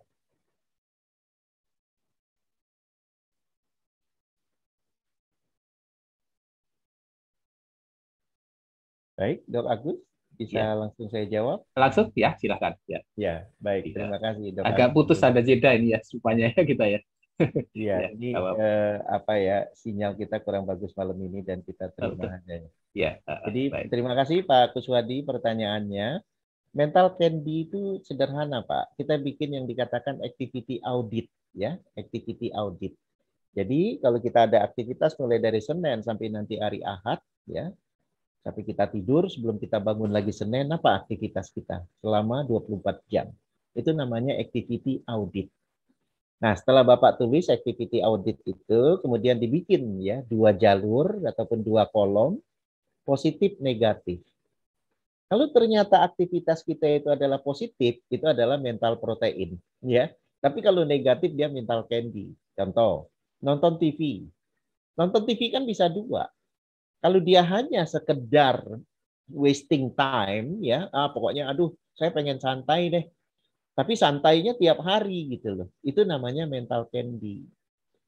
Baik, Dok Agus, bisa ya langsung saya jawab? Langsung ya, silakan. Ya, ya baik. Terima kasih, Dok. Agak Agus. Putus ada jeda ini ya, supaya kita ya. Iya, ini sinyal kita kurang bagus malam ini dan kita terima adanya. Ya. Jadi terima kasih Pak Kuswadi pertanyaannya. Mental candy itu sederhana Pak. Kita bikin yang dikatakan activity audit ya, activity audit. Jadi kalau kita ada aktivitas mulai dari Senin sampai nanti hari Ahad ya. Tapi kita tidur, sebelum kita bangun lagi Senin, apa aktivitas kita selama 24 jam. Itu namanya activity audit. Nah, setelah Bapak tulis activity audit itu, kemudian dibikin ya 2 jalur ataupun 2 kolom, positif, negatif. Kalau ternyata aktivitas kita itu adalah positif, itu adalah mental protein, ya. Tapi kalau negatif dia mental candy. Contoh, nonton TV. Nonton TV kan bisa dua. Kalau dia hanya sekedar wasting time, ya, pokoknya aduh saya pengen santai deh. Tapi santainya tiap hari gitu loh. Itu namanya mental candy.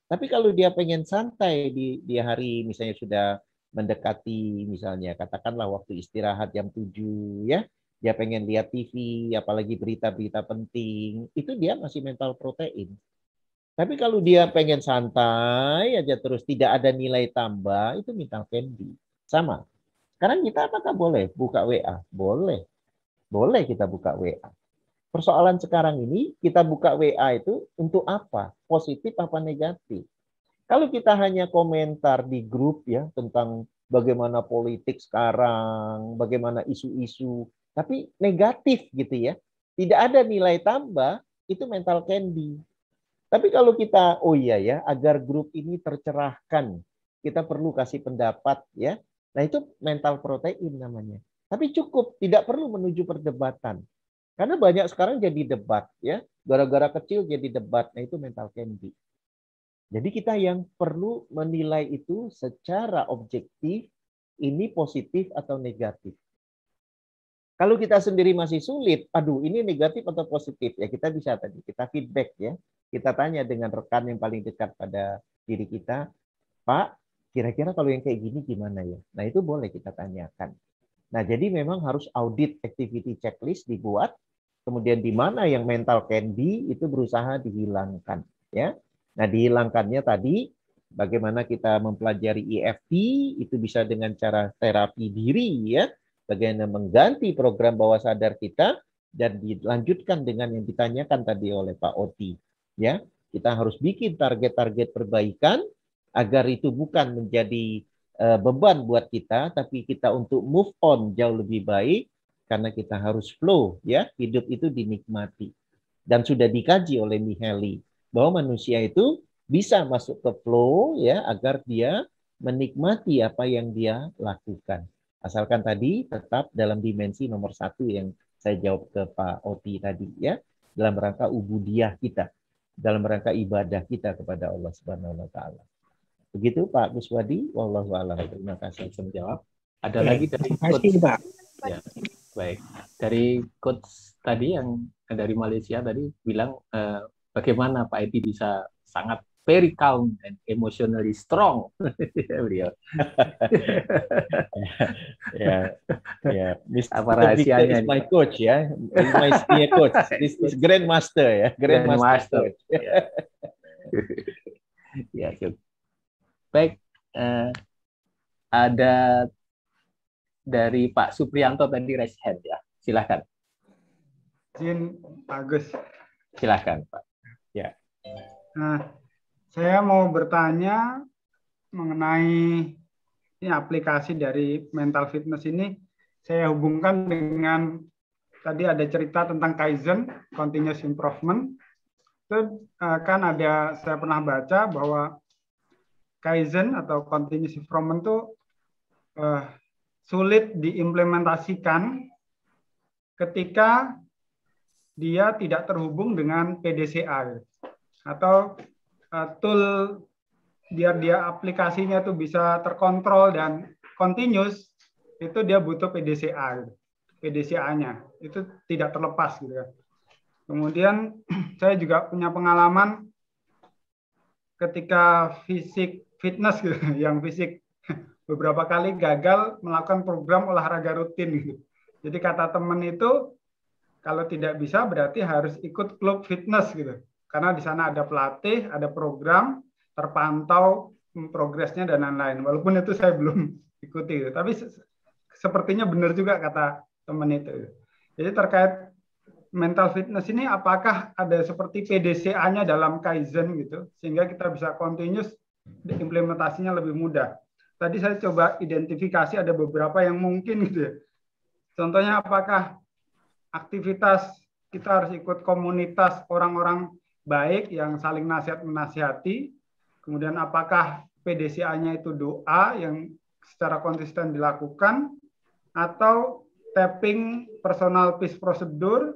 Tapi kalau dia pengen santai di hari misalnya sudah mendekati misalnya katakanlah waktu istirahat jam 7 ya, dia pengen lihat TV, apalagi berita-berita penting, itu dia masih mental protein. Tapi kalau dia pengen santai aja terus tidak ada nilai tambah, itu mental candy. Sama. Sekarang kita apakah boleh buka WA? Boleh. Boleh kita buka WA. Persoalan sekarang ini, kita buka WA itu untuk apa? Positif apa negatif? Kalau kita hanya komentar di grup ya tentang bagaimana politik sekarang, bagaimana isu-isu, tapi negatif gitu ya, tidak ada nilai tambah, itu mental candy. Tapi kalau kita, oh iya ya, agar grup ini tercerahkan, kita perlu kasih pendapat ya. Nah itu mental protein namanya. Tapi cukup, tidak perlu menuju perdebatan. Karena banyak sekarang jadi debat ya, gara-gara kecil jadi debat. Nah itu mental candy. Jadi kita yang perlu menilai itu secara objektif, ini positif atau negatif. Kalau kita sendiri masih sulit, aduh ini negatif atau positif, ya kita bisa tadi, kita feedback ya. Kita tanya dengan rekan yang paling dekat pada diri kita, Pak, kira-kira kalau yang kayak gini gimana ya? Nah itu boleh kita tanyakan. Nah jadi memang harus audit activity checklist dibuat, kemudian di mana yang mental candy itu berusaha dihilangkan. Ya. Nah dihilangkannya tadi, bagaimana kita mempelajari EFT, itu bisa dengan cara terapi diri ya, bagaimana mengganti program bawah sadar kita, dan dilanjutkan dengan yang ditanyakan tadi oleh Pak Oti. Ya, kita harus bikin target-target perbaikan, agar itu bukan menjadi beban buat kita, tapi kita untuk move on jauh lebih baik, karena kita harus flow ya, hidup itu dinikmati. Dan sudah dikaji oleh Mihaly bahwa manusia itu bisa masuk ke flow ya, agar dia menikmati apa yang dia lakukan. Asalkan tadi tetap dalam dimensi nomor 1 yang saya jawab ke Pak Oti tadi ya, dalam rangka ubudiyah kita, dalam rangka ibadah kita kepada Allah Subhanahu wa taala. Begitu Pak Guswadi, wallahu a'lam. Terima kasih menjawab. Ada lagi dari coach, Pak. Ya, baik. Dari coach tadi yang dari Malaysia tadi bilang bagaimana Pak Edi bisa sangat very calm and emotionally strong. Beliau. Ya. Apa rahasianya? Is my coach ya, is my senior coach. This is grandmaster ya, grandmaster. Ya, baik. Ada dari Pak Supriyanto tadi raise hand ya. Silakan. Izin Agus. Silakan Pak. Ya. Nah, saya mau bertanya mengenai ini aplikasi dari mental fitness ini. Saya hubungkan dengan tadi ada cerita tentang Kaizen, continuous improvement. Itu kan ada, saya pernah baca bahwa Kaizen atau continuous improvement itu sulit diimplementasikan ketika dia tidak terhubung dengan PDCA atau tool biar dia aplikasinya itu bisa terkontrol dan continuous, itu dia butuh PDCA-nya itu tidak terlepas gitu ya. Kemudian saya juga punya pengalaman ketika fitness gitu, yang fisik beberapa kali gagal melakukan program olahraga rutin gitu. Jadi kata teman itu kalau tidak bisa berarti harus ikut klub fitness gitu. Karena di sana ada pelatih, ada program, terpantau progresnya dan lain-lain. Walaupun itu saya belum ikuti gitu. Tapi sepertinya benar juga kata teman itu. Jadi terkait mental fitness ini apakah ada seperti PDCA-nya dalam Kaizen gitu sehingga kita bisa continuous, implementasinya lebih mudah. Tadi saya coba identifikasi ada beberapa yang mungkin gitu ya. Contohnya apakah aktivitas kita harus ikut komunitas orang-orang baik yang saling nasihat-menasihati. Kemudian apakah PDCA-nya itu doa yang secara konsisten dilakukan atau tapping personal peace procedure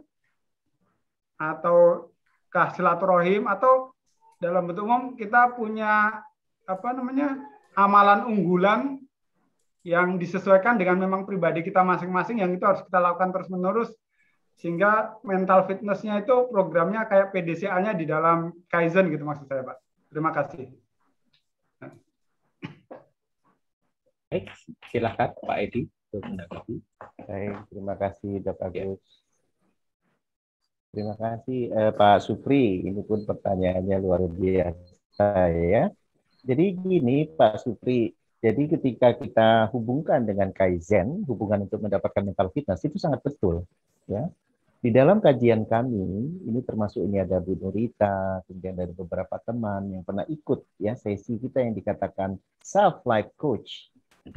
atau silaturahim, atau dalam bentuk umum kita punya amalan unggulan yang disesuaikan dengan memang pribadi kita masing-masing, yang itu harus kita lakukan terus-menerus, sehingga mental fitness-nya itu programnya kayak PDCA-nya di dalam Kaizen gitu maksud saya, Pak. Terima kasih. Baik, silakan Pak Edi untuk menanggapi. Baik, terima kasih Dr. Agus. Terima kasih Pak Supri, ini pun pertanyaannya luar biasa ya. Jadi gini Pak Supri, jadi ketika kita hubungkan dengan Kaizen, hubungan untuk mendapatkan mental fitness itu sangat betul ya. Di dalam kajian kami, ini termasuk ini ada Bu Nurita, kemudian ada beberapa teman yang pernah ikut ya sesi kita yang dikatakan self life coach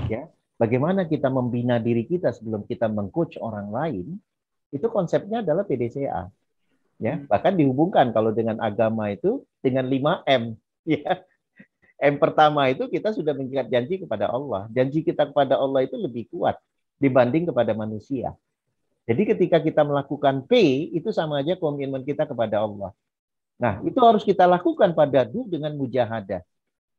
ya. Bagaimana kita membina diri kita sebelum kita mengcoach orang lain, itu konsepnya adalah PDCA. Ya, bahkan dihubungkan kalau dengan agama itu dengan 5M ya. M pertama itu kita sudah mengikat janji kepada Allah. Janji kita kepada Allah itu lebih kuat dibanding kepada manusia. Jadi ketika kita melakukan P, itu sama aja komitmen kita kepada Allah. Nah, itu harus kita lakukan pada dengan mujahadah.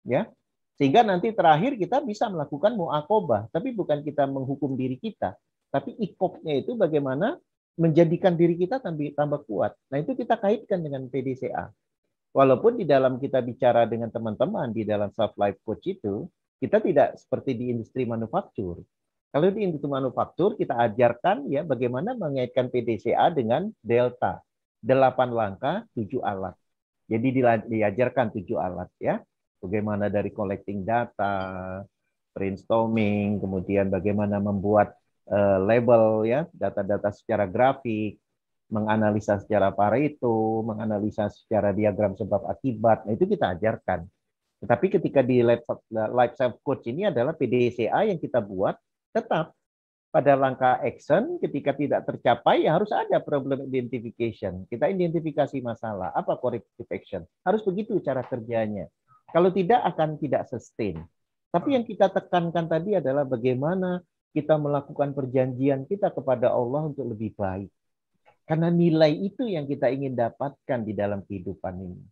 Ya. Sehingga nanti terakhir kita bisa melakukan mu'aqobah. Tapi bukan kita menghukum diri kita. Tapi ikopnya itu bagaimana menjadikan diri kita tambah kuat. Nah, itu kita kaitkan dengan PDCA. Walaupun di dalam kita bicara dengan teman-teman di dalam self life coach itu, kita tidak seperti di industri manufaktur. Kalau di industri manufaktur kita ajarkan ya bagaimana mengaitkan PDCA dengan delta. 8 langkah, 7 alat. Jadi diajarkan 7 alat ya. Bagaimana dari collecting data, brainstorming, kemudian bagaimana membuat label ya, data-data secara grafik, menganalisa secara Pareto, menganalisa secara diagram sebab akibat. Nah, itu kita ajarkan. Tetapi ketika di life self coach ini adalah PDCA yang kita buat, tetap pada langkah action ketika tidak tercapai ya harus ada problem identification. Kita identifikasi masalah, apa corrective action. Harus begitu cara kerjanya. Kalau tidak akan tidak sustain. Tapi yang kita tekankan tadi adalah bagaimana kita melakukan perjanjian kita kepada Allah untuk lebih baik. Karena nilai itu yang kita ingin dapatkan di dalam kehidupan ini.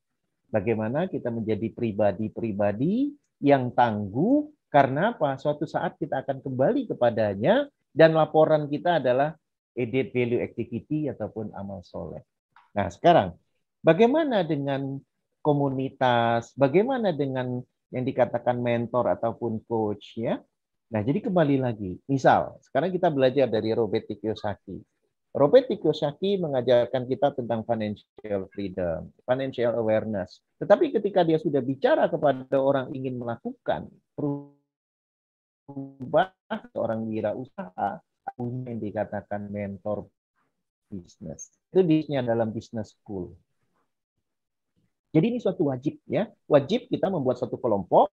Bagaimana kita menjadi pribadi-pribadi yang tangguh, karena apa? Suatu saat kita akan kembali kepadanya, dan laporan kita adalah added value activity ataupun amal soleh. Nah sekarang, bagaimana dengan komunitas? Bagaimana dengan yang dikatakan mentor ataupun coach ya? Nah jadi kembali lagi, misal sekarang kita belajar dari Robert Kiyosaki. Robert Kiyosaki mengajarkan kita tentang financial freedom, financial awareness. Tetapi ketika dia sudah bicara kepada orang ingin melakukan perubahan seorang wirausaha, yang dikatakan mentor bisnis. Itu bisnisnya dalam business school. Jadi ini suatu wajib ya. Wajib kita membuat satu kelompok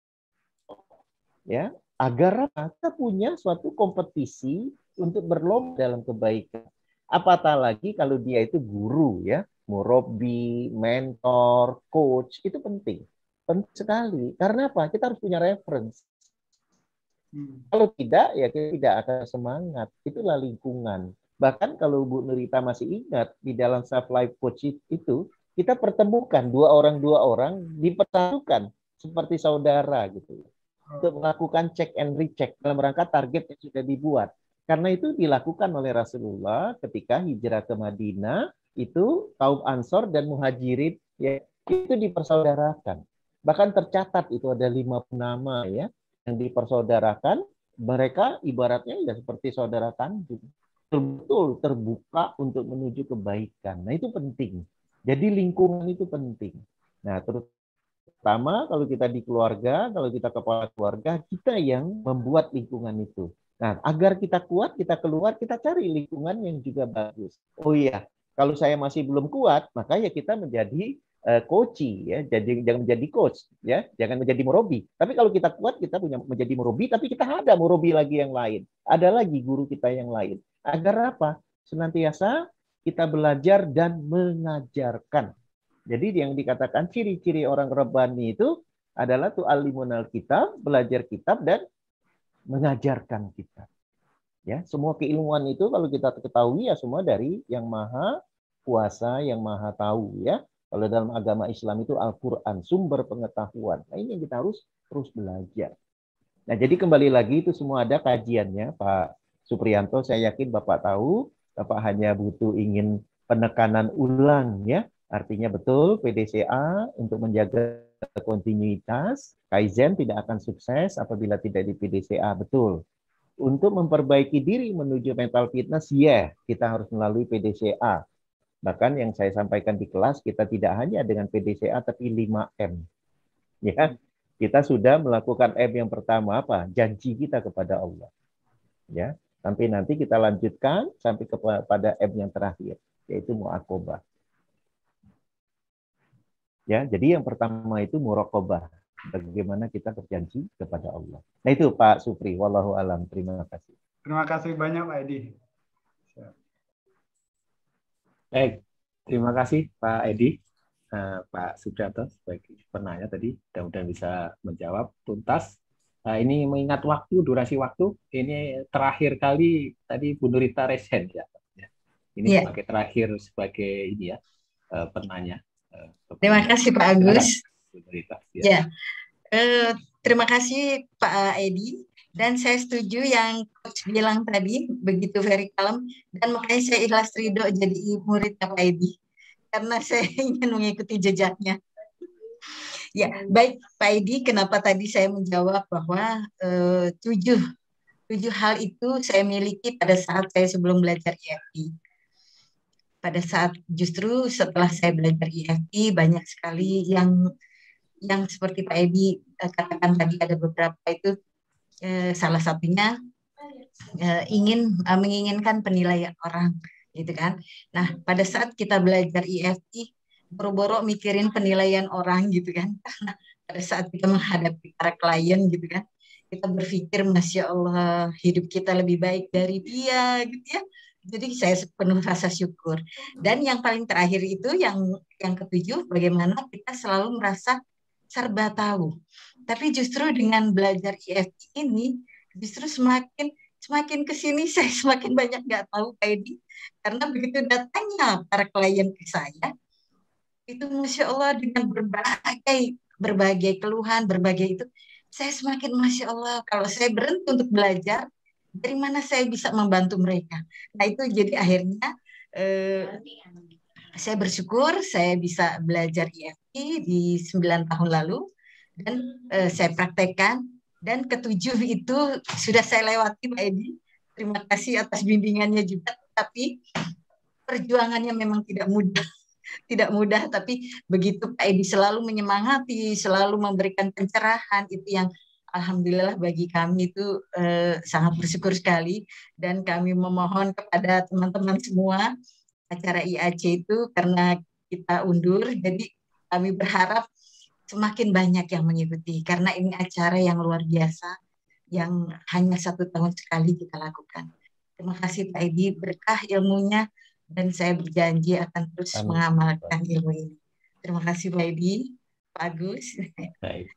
ya, agar kita punya suatu kompetisi untuk berlomba dalam kebaikan. Apatah lagi kalau dia itu guru ya, murabbi, mentor, coach, itu penting. Penting sekali. Karena apa? Kita harus punya reference. Kalau tidak, ya kita tidak akan semangat. Itulah lingkungan. Bahkan kalau Bu Nurita masih ingat, di dalam self life coach itu, kita pertemukan dua orang dipersatukan seperti saudara gitu. Untuk melakukan check and recheck dalam rangka target yang sudah dibuat. Karena itu dilakukan oleh Rasulullah ketika hijrah ke Madinah, itu kaum Ansor dan Muhajirin ya itu dipersaudarakan. Bahkan tercatat itu ada 50 nama ya yang dipersaudarakan. Mereka ibaratnya ya seperti saudara kandung. Betul terbuka untuk menuju kebaikan. Nah itu penting. Jadi lingkungan itu penting. Nah terutama kalau kita di keluarga, kalau kita kepala keluarga, kita yang membuat lingkungan itu. Nah, agar kita kuat, kita keluar, kita cari lingkungan yang juga bagus. Oh iya, kalau saya masih belum kuat, maka ya kita menjadi coach ya, jangan menjadi coach ya, jangan menjadi murabi. Tapi kalau kita kuat, kita punya menjadi murabi, tapi kita ada murabi lagi yang lain. Ada lagi guru kita yang lain. Agar apa? Senantiasa kita belajar dan mengajarkan. Jadi yang dikatakan ciri-ciri orang Rabbani itu adalah tu'allimunal kitab, belajar kitab dan mengajarkan kita. Ya, semua keilmuan itu kalau kita ketahui ya semua dari yang maha kuasa, yang maha tahu ya. Kalau dalam agama Islam itu Al-Quran, sumber pengetahuan. Nah ini yang kita harus terus belajar. Nah jadi kembali lagi itu semua ada kajiannya Pak Supriyanto. Saya yakin Bapak tahu, Bapak hanya butuh ingin penekanan ulang ya. Artinya betul PDCA untuk menjaga kontinuitas, Kaizen tidak akan sukses apabila tidak di PDCA, betul. Untuk memperbaiki diri menuju mental fitness, ya, kita harus melalui PDCA. Bahkan yang saya sampaikan di kelas, kita tidak hanya dengan PDCA, tapi 5M. Ya, kita sudah melakukan M yang pertama apa? Janji kita kepada Allah. Ya, sampai nanti kita lanjutkan sampai kepada M yang terakhir, yaitu mu'aqobah. Ya, jadi yang pertama itu muraqabah. Bagaimana kita berjanji kepada Allah. Nah itu Pak Supri, wallahu alam. Terima kasih. Terima kasih banyak Pak Edi. Baik, terima kasih Pak Edi, Pak Supriyanto sebagai penanya tadi, mudah-mudahan bisa menjawab tuntas. Ini mengingat waktu, durasi waktu, ini terakhir kali tadi Bu Nurita resen ya. Ini sebagai terakhir sebagai ini ya penanya. Terima kasih Pak Agus. Ya, terima kasih Pak Edi. Dan saya setuju yang Coach bilang tadi, begitu very calm. Dan makanya saya ikhlas ridho jadi murid Pak Edi. Karena saya ingin mengikuti jejaknya. Ya, baik Pak Edi, kenapa tadi saya menjawab bahwa tujuh hal itu saya miliki pada saat saya sebelum belajar EFT. Pada saat justru setelah saya belajar EFT, banyak sekali yang seperti Pak Edi katakan tadi ada beberapa itu salah satunya menginginkan penilaian orang gitu kan. Nah pada saat kita belajar EFT boro-boro mikirin penilaian orang gitu kan. Karena pada saat kita menghadapi para klien gitu kan, kita berpikir Masya Allah hidup kita lebih baik dari dia gitu ya. Jadi saya penuh rasa syukur. Dan yang paling terakhir itu yang ketujuh, bagaimana kita selalu merasa serba tahu. Tapi justru dengan belajar EFT ini, justru semakin ke sini saya semakin banyak nggak tahu Pak Edi. Karena begitu datangnya para klien ke saya, itu Masya Allah dengan berbagai keluhan, berbagai itu, saya semakin Masya Allah, kalau saya berhenti untuk belajar, dari mana saya bisa membantu mereka. Nah itu jadi akhirnya saya bersyukur saya bisa belajar EFT di 9 tahun lalu dan saya praktekkan dan ketujuh itu sudah saya lewati Pak Edi. Terima kasih atas bimbingannya juga, tapi perjuangannya memang tidak mudah, tapi begitu Pak Edi selalu menyemangati, selalu memberikan pencerahan, itu yang alhamdulillah bagi kami itu sangat bersyukur sekali. Dan kami memohon kepada teman-teman semua acara IAC itu karena kita undur, jadi kami berharap semakin banyak yang mengikuti karena ini acara yang luar biasa yang hanya 1 tahun sekali kita lakukan. Terima kasih Pak Edi, berkah ilmunya dan saya berjanji akan terus mengamalkan ilmu ini. Terima kasih Pak Edi, Pak Agus. Baik.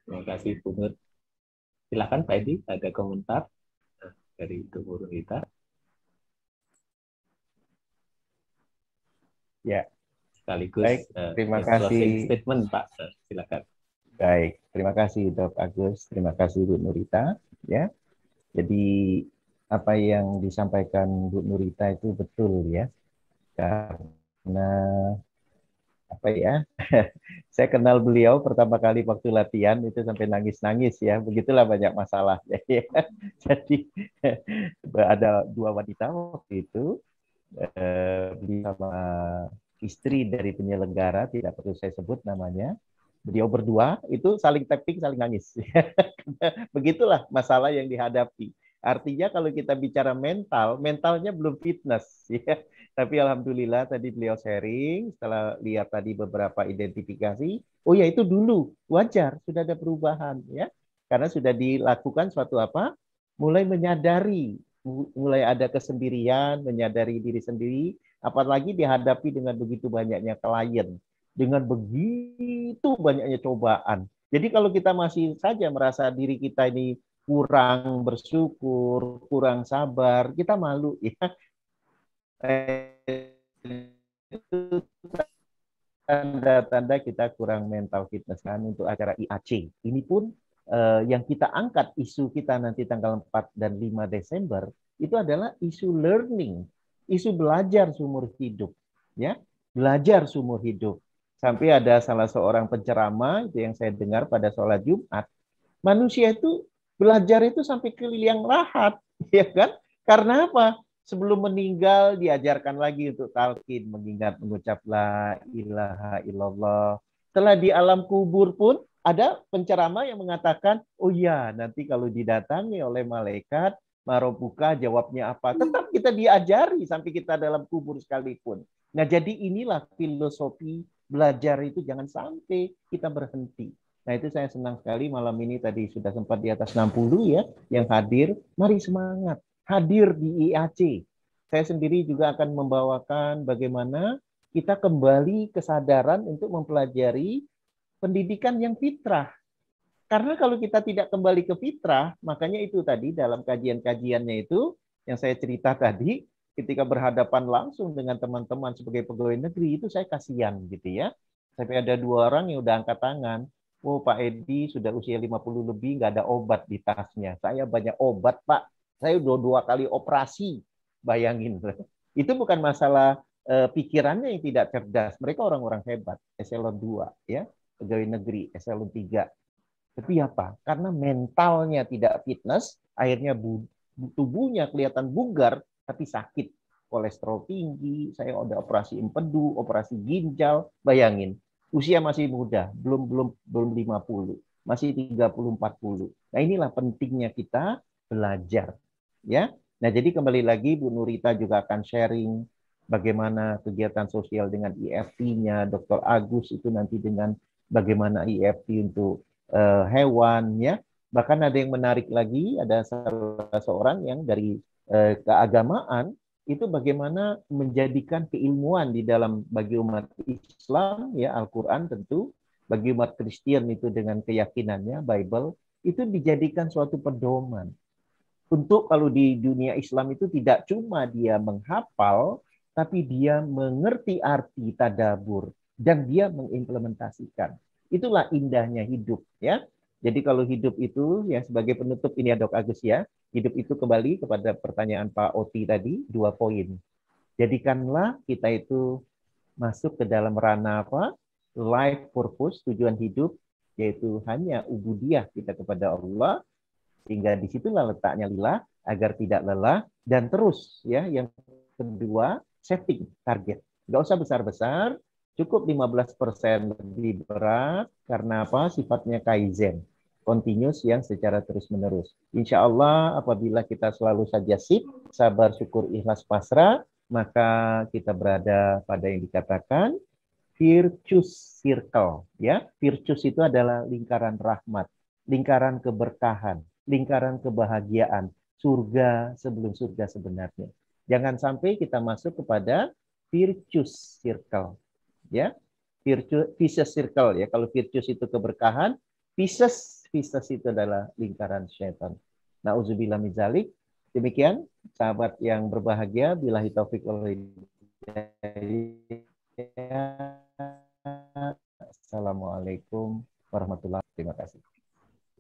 Terima kasih Bu Nur. Silakan Pak Edi, ada komentar dari Bu Nurita. Ya, sekaligus baik, terima kasih statement Pak, silakan. Baik, terima kasih Dok Agus, terima kasih Bu Nurita. Ya, jadi apa yang disampaikan Bu Nurita itu betul ya, karena apa ya, saya kenal beliau pertama kali waktu latihan itu sampai nangis-nangis ya, begitulah banyak masalah. Jadi ada 2 wanita waktu itu, beliau sama istri dari penyelenggara, tidak perlu saya sebut namanya, beliau berdua itu saling tapping, saling nangis. Begitulah masalah yang dihadapi. Artinya kalau kita bicara mentalnya belum fitness ya. Tapi alhamdulillah tadi beliau sharing setelah lihat tadi beberapa identifikasi, oh ya itu dulu wajar, sudah ada perubahan ya. Karena sudah dilakukan suatu apa? Mulai menyadari, mulai ada kesendirian, menyadari diri sendiri, apalagi dihadapi dengan begitu banyaknya klien, dengan begitu banyaknya cobaan. Jadi kalau kita masih saja merasa diri kita ini kurang bersyukur, kurang sabar, kita malu ya. Itu tanda-tanda kita kurang mental fitness kan untuk acara IAC. Ini pun yang kita angkat isu kita nanti tanggal 4 dan 5 Desember itu adalah isu learning, isu belajar seumur hidup, ya, belajar seumur hidup. Sampai ada salah seorang penceramah itu yang saya dengar pada sholat Jumat, manusia itu belajar itu sampai ke liang lahat, ya kan? Karena apa? Sebelum meninggal diajarkan lagi untuk talqin, mengingat, mengucap la ilaha illallah. Setelah di alam kubur pun ada penceramah yang mengatakan, oh ya nanti kalau didatangi oleh malaikat, marobuka jawabnya apa. Tetap kita diajari sampai kita dalam kubur sekalipun. Nah jadi inilah filosofi belajar itu, jangan sampai kita berhenti. Nah itu saya senang sekali malam ini tadi sudah sempat di atas 60 ya yang hadir. Mari semangat hadir di IAC. Saya sendiri juga akan membawakan bagaimana kita kembali kesadaran untuk mempelajari pendidikan yang fitrah. Karena kalau kita tidak kembali ke fitrah, makanya itu tadi dalam kajian-kajiannya itu yang saya cerita tadi, ketika berhadapan langsung dengan teman-teman sebagai pegawai negeri itu saya kasihan gitu ya. Sampai ada 2 orang yang udah angkat tangan. Oh Pak Edi sudah usia 50 lebih nggak ada obat di tasnya. Saya banyak obat Pak. Saya udah 2 kali operasi. Bayangin. Itu bukan masalah pikirannya yang tidak cerdas. Mereka orang-orang hebat. Eselon 2 ya, pegawai negeri, eselon 3. Tapi apa? Karena mentalnya tidak fitness, akhirnya tubuhnya kelihatan bugar tapi sakit, kolesterol tinggi, saya udah operasi empedu, operasi ginjal, bayangin, usia masih muda, belum 50, masih 30-40. Nah inilah pentingnya kita belajar, ya. Nah jadi kembali lagi Bu Nurita juga akan sharing bagaimana kegiatan sosial dengan IFT-nya, Dr. Agus itu nanti dengan bagaimana IFT untuk hewan, ya. Bahkan ada yang menarik lagi, ada salah seorang yang dari keagamaan itu bagaimana menjadikan keilmuan di dalam bagi umat Islam ya Al-Qur'an tentu, bagi umat Kristen itu dengan keyakinannya Bible itu dijadikan suatu pedoman. Untuk kalau di dunia Islam itu tidak cuma dia menghafal tapi dia mengerti arti tadabbur dan dia mengimplementasikan. Itulah indahnya hidup ya. Jadi kalau hidup itu ya sebagai penutup ini ya Dok Agus ya, hidup itu kembali kepada pertanyaan Pak Oti tadi 2 poin. Jadikanlah kita itu masuk ke dalam ranah apa? Life purpose, tujuan hidup, yaitu hanya ubudiyah kita kepada Allah, sehingga disitulah letaknya lillah, agar tidak lelah, dan terus ya yang kedua setting target. Nggak usah besar-besar, cukup 15% lebih berat, karena apa? Sifatnya kaizen, continuous yang secara terus-menerus. Insya Allah apabila kita selalu saja sip, sabar, syukur, ikhlas, pasrah, maka kita berada pada yang dikatakan virtuous circle. Ya, virtuous itu adalah lingkaran rahmat, lingkaran keberkahan, lingkaran kebahagiaan, surga sebelum surga sebenarnya. Jangan sampai kita masuk kepada virtuous circle. Ya, vicious circle ya. Kalau virtuous itu keberkahan, vicious itu adalah lingkaran syaitan. Nauzubillah min dzalik. Demikian sahabat yang berbahagia, billahi taufik wal hidayah. Assalamualaikum warahmatullahi wabarakatuh. Terima kasih.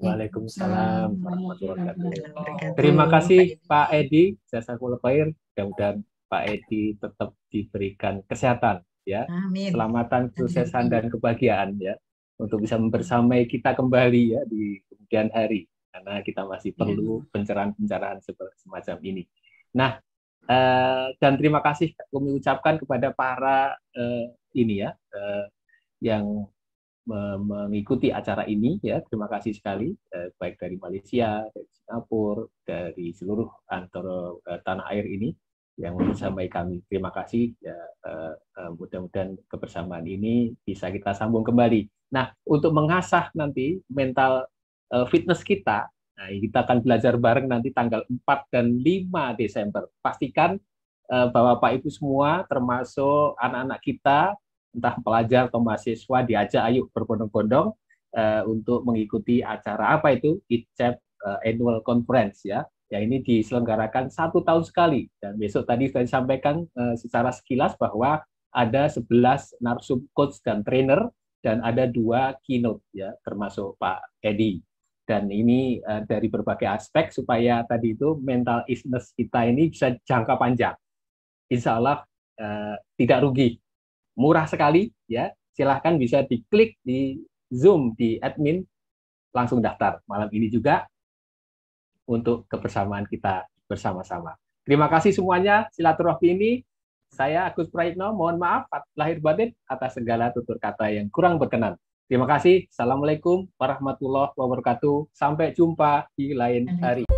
Waalaikumsalam warahmatullahi wabarakatuh. Terima kasih Pak Edi, jazakumullah khair. Mudah-mudahan Pak Edi tetap diberikan kesehatan ya, Amin. keselamatan, kesuksesan dan kebahagiaan ya, untuk bisa membersamai kita kembali ya di kemudian hari, karena kita masih perlu pencerahan-pencerahan semacam ini. Nah, dan terima kasih kami ucapkan kepada para ini ya yang mengikuti acara ini ya, terima kasih sekali baik dari Malaysia, dari Singapura, dari seluruh antara tanah air ini yang membersamai kami. Terima kasih ya, mudah-mudahan kebersamaan ini bisa kita sambung kembali. Nah, untuk mengasah nanti mental fitness kita, nah, kita akan belajar bareng nanti tanggal 4 dan 5 Desember. Pastikan Bapak Ibu semua termasuk anak-anak kita, entah pelajar atau mahasiswa, diajak ayo berbondong-bondong untuk mengikuti acara apa itu ICEP Annual Conference ya. Ya, ini diselenggarakan 1 tahun sekali, dan besok tadi sudah disampaikan secara sekilas bahwa ada 11 narsum coach dan trainer, dan ada 2 keynote ya, termasuk Pak Edi. Dan ini dari berbagai aspek supaya tadi itu mental illness kita ini bisa jangka panjang. Insya Allah tidak rugi, murah sekali ya. Silahkan bisa diklik di Zoom di admin, langsung daftar malam ini juga untuk kebersamaan kita bersama-sama. Terima kasih semuanya, silaturahmi ini. Saya Agus Praitno, mohon maaf lahir batin atas segala tutur kata yang kurang berkenan. Terima kasih. Assalamualaikum warahmatullahi wabarakatuh. Sampai jumpa di lain hari.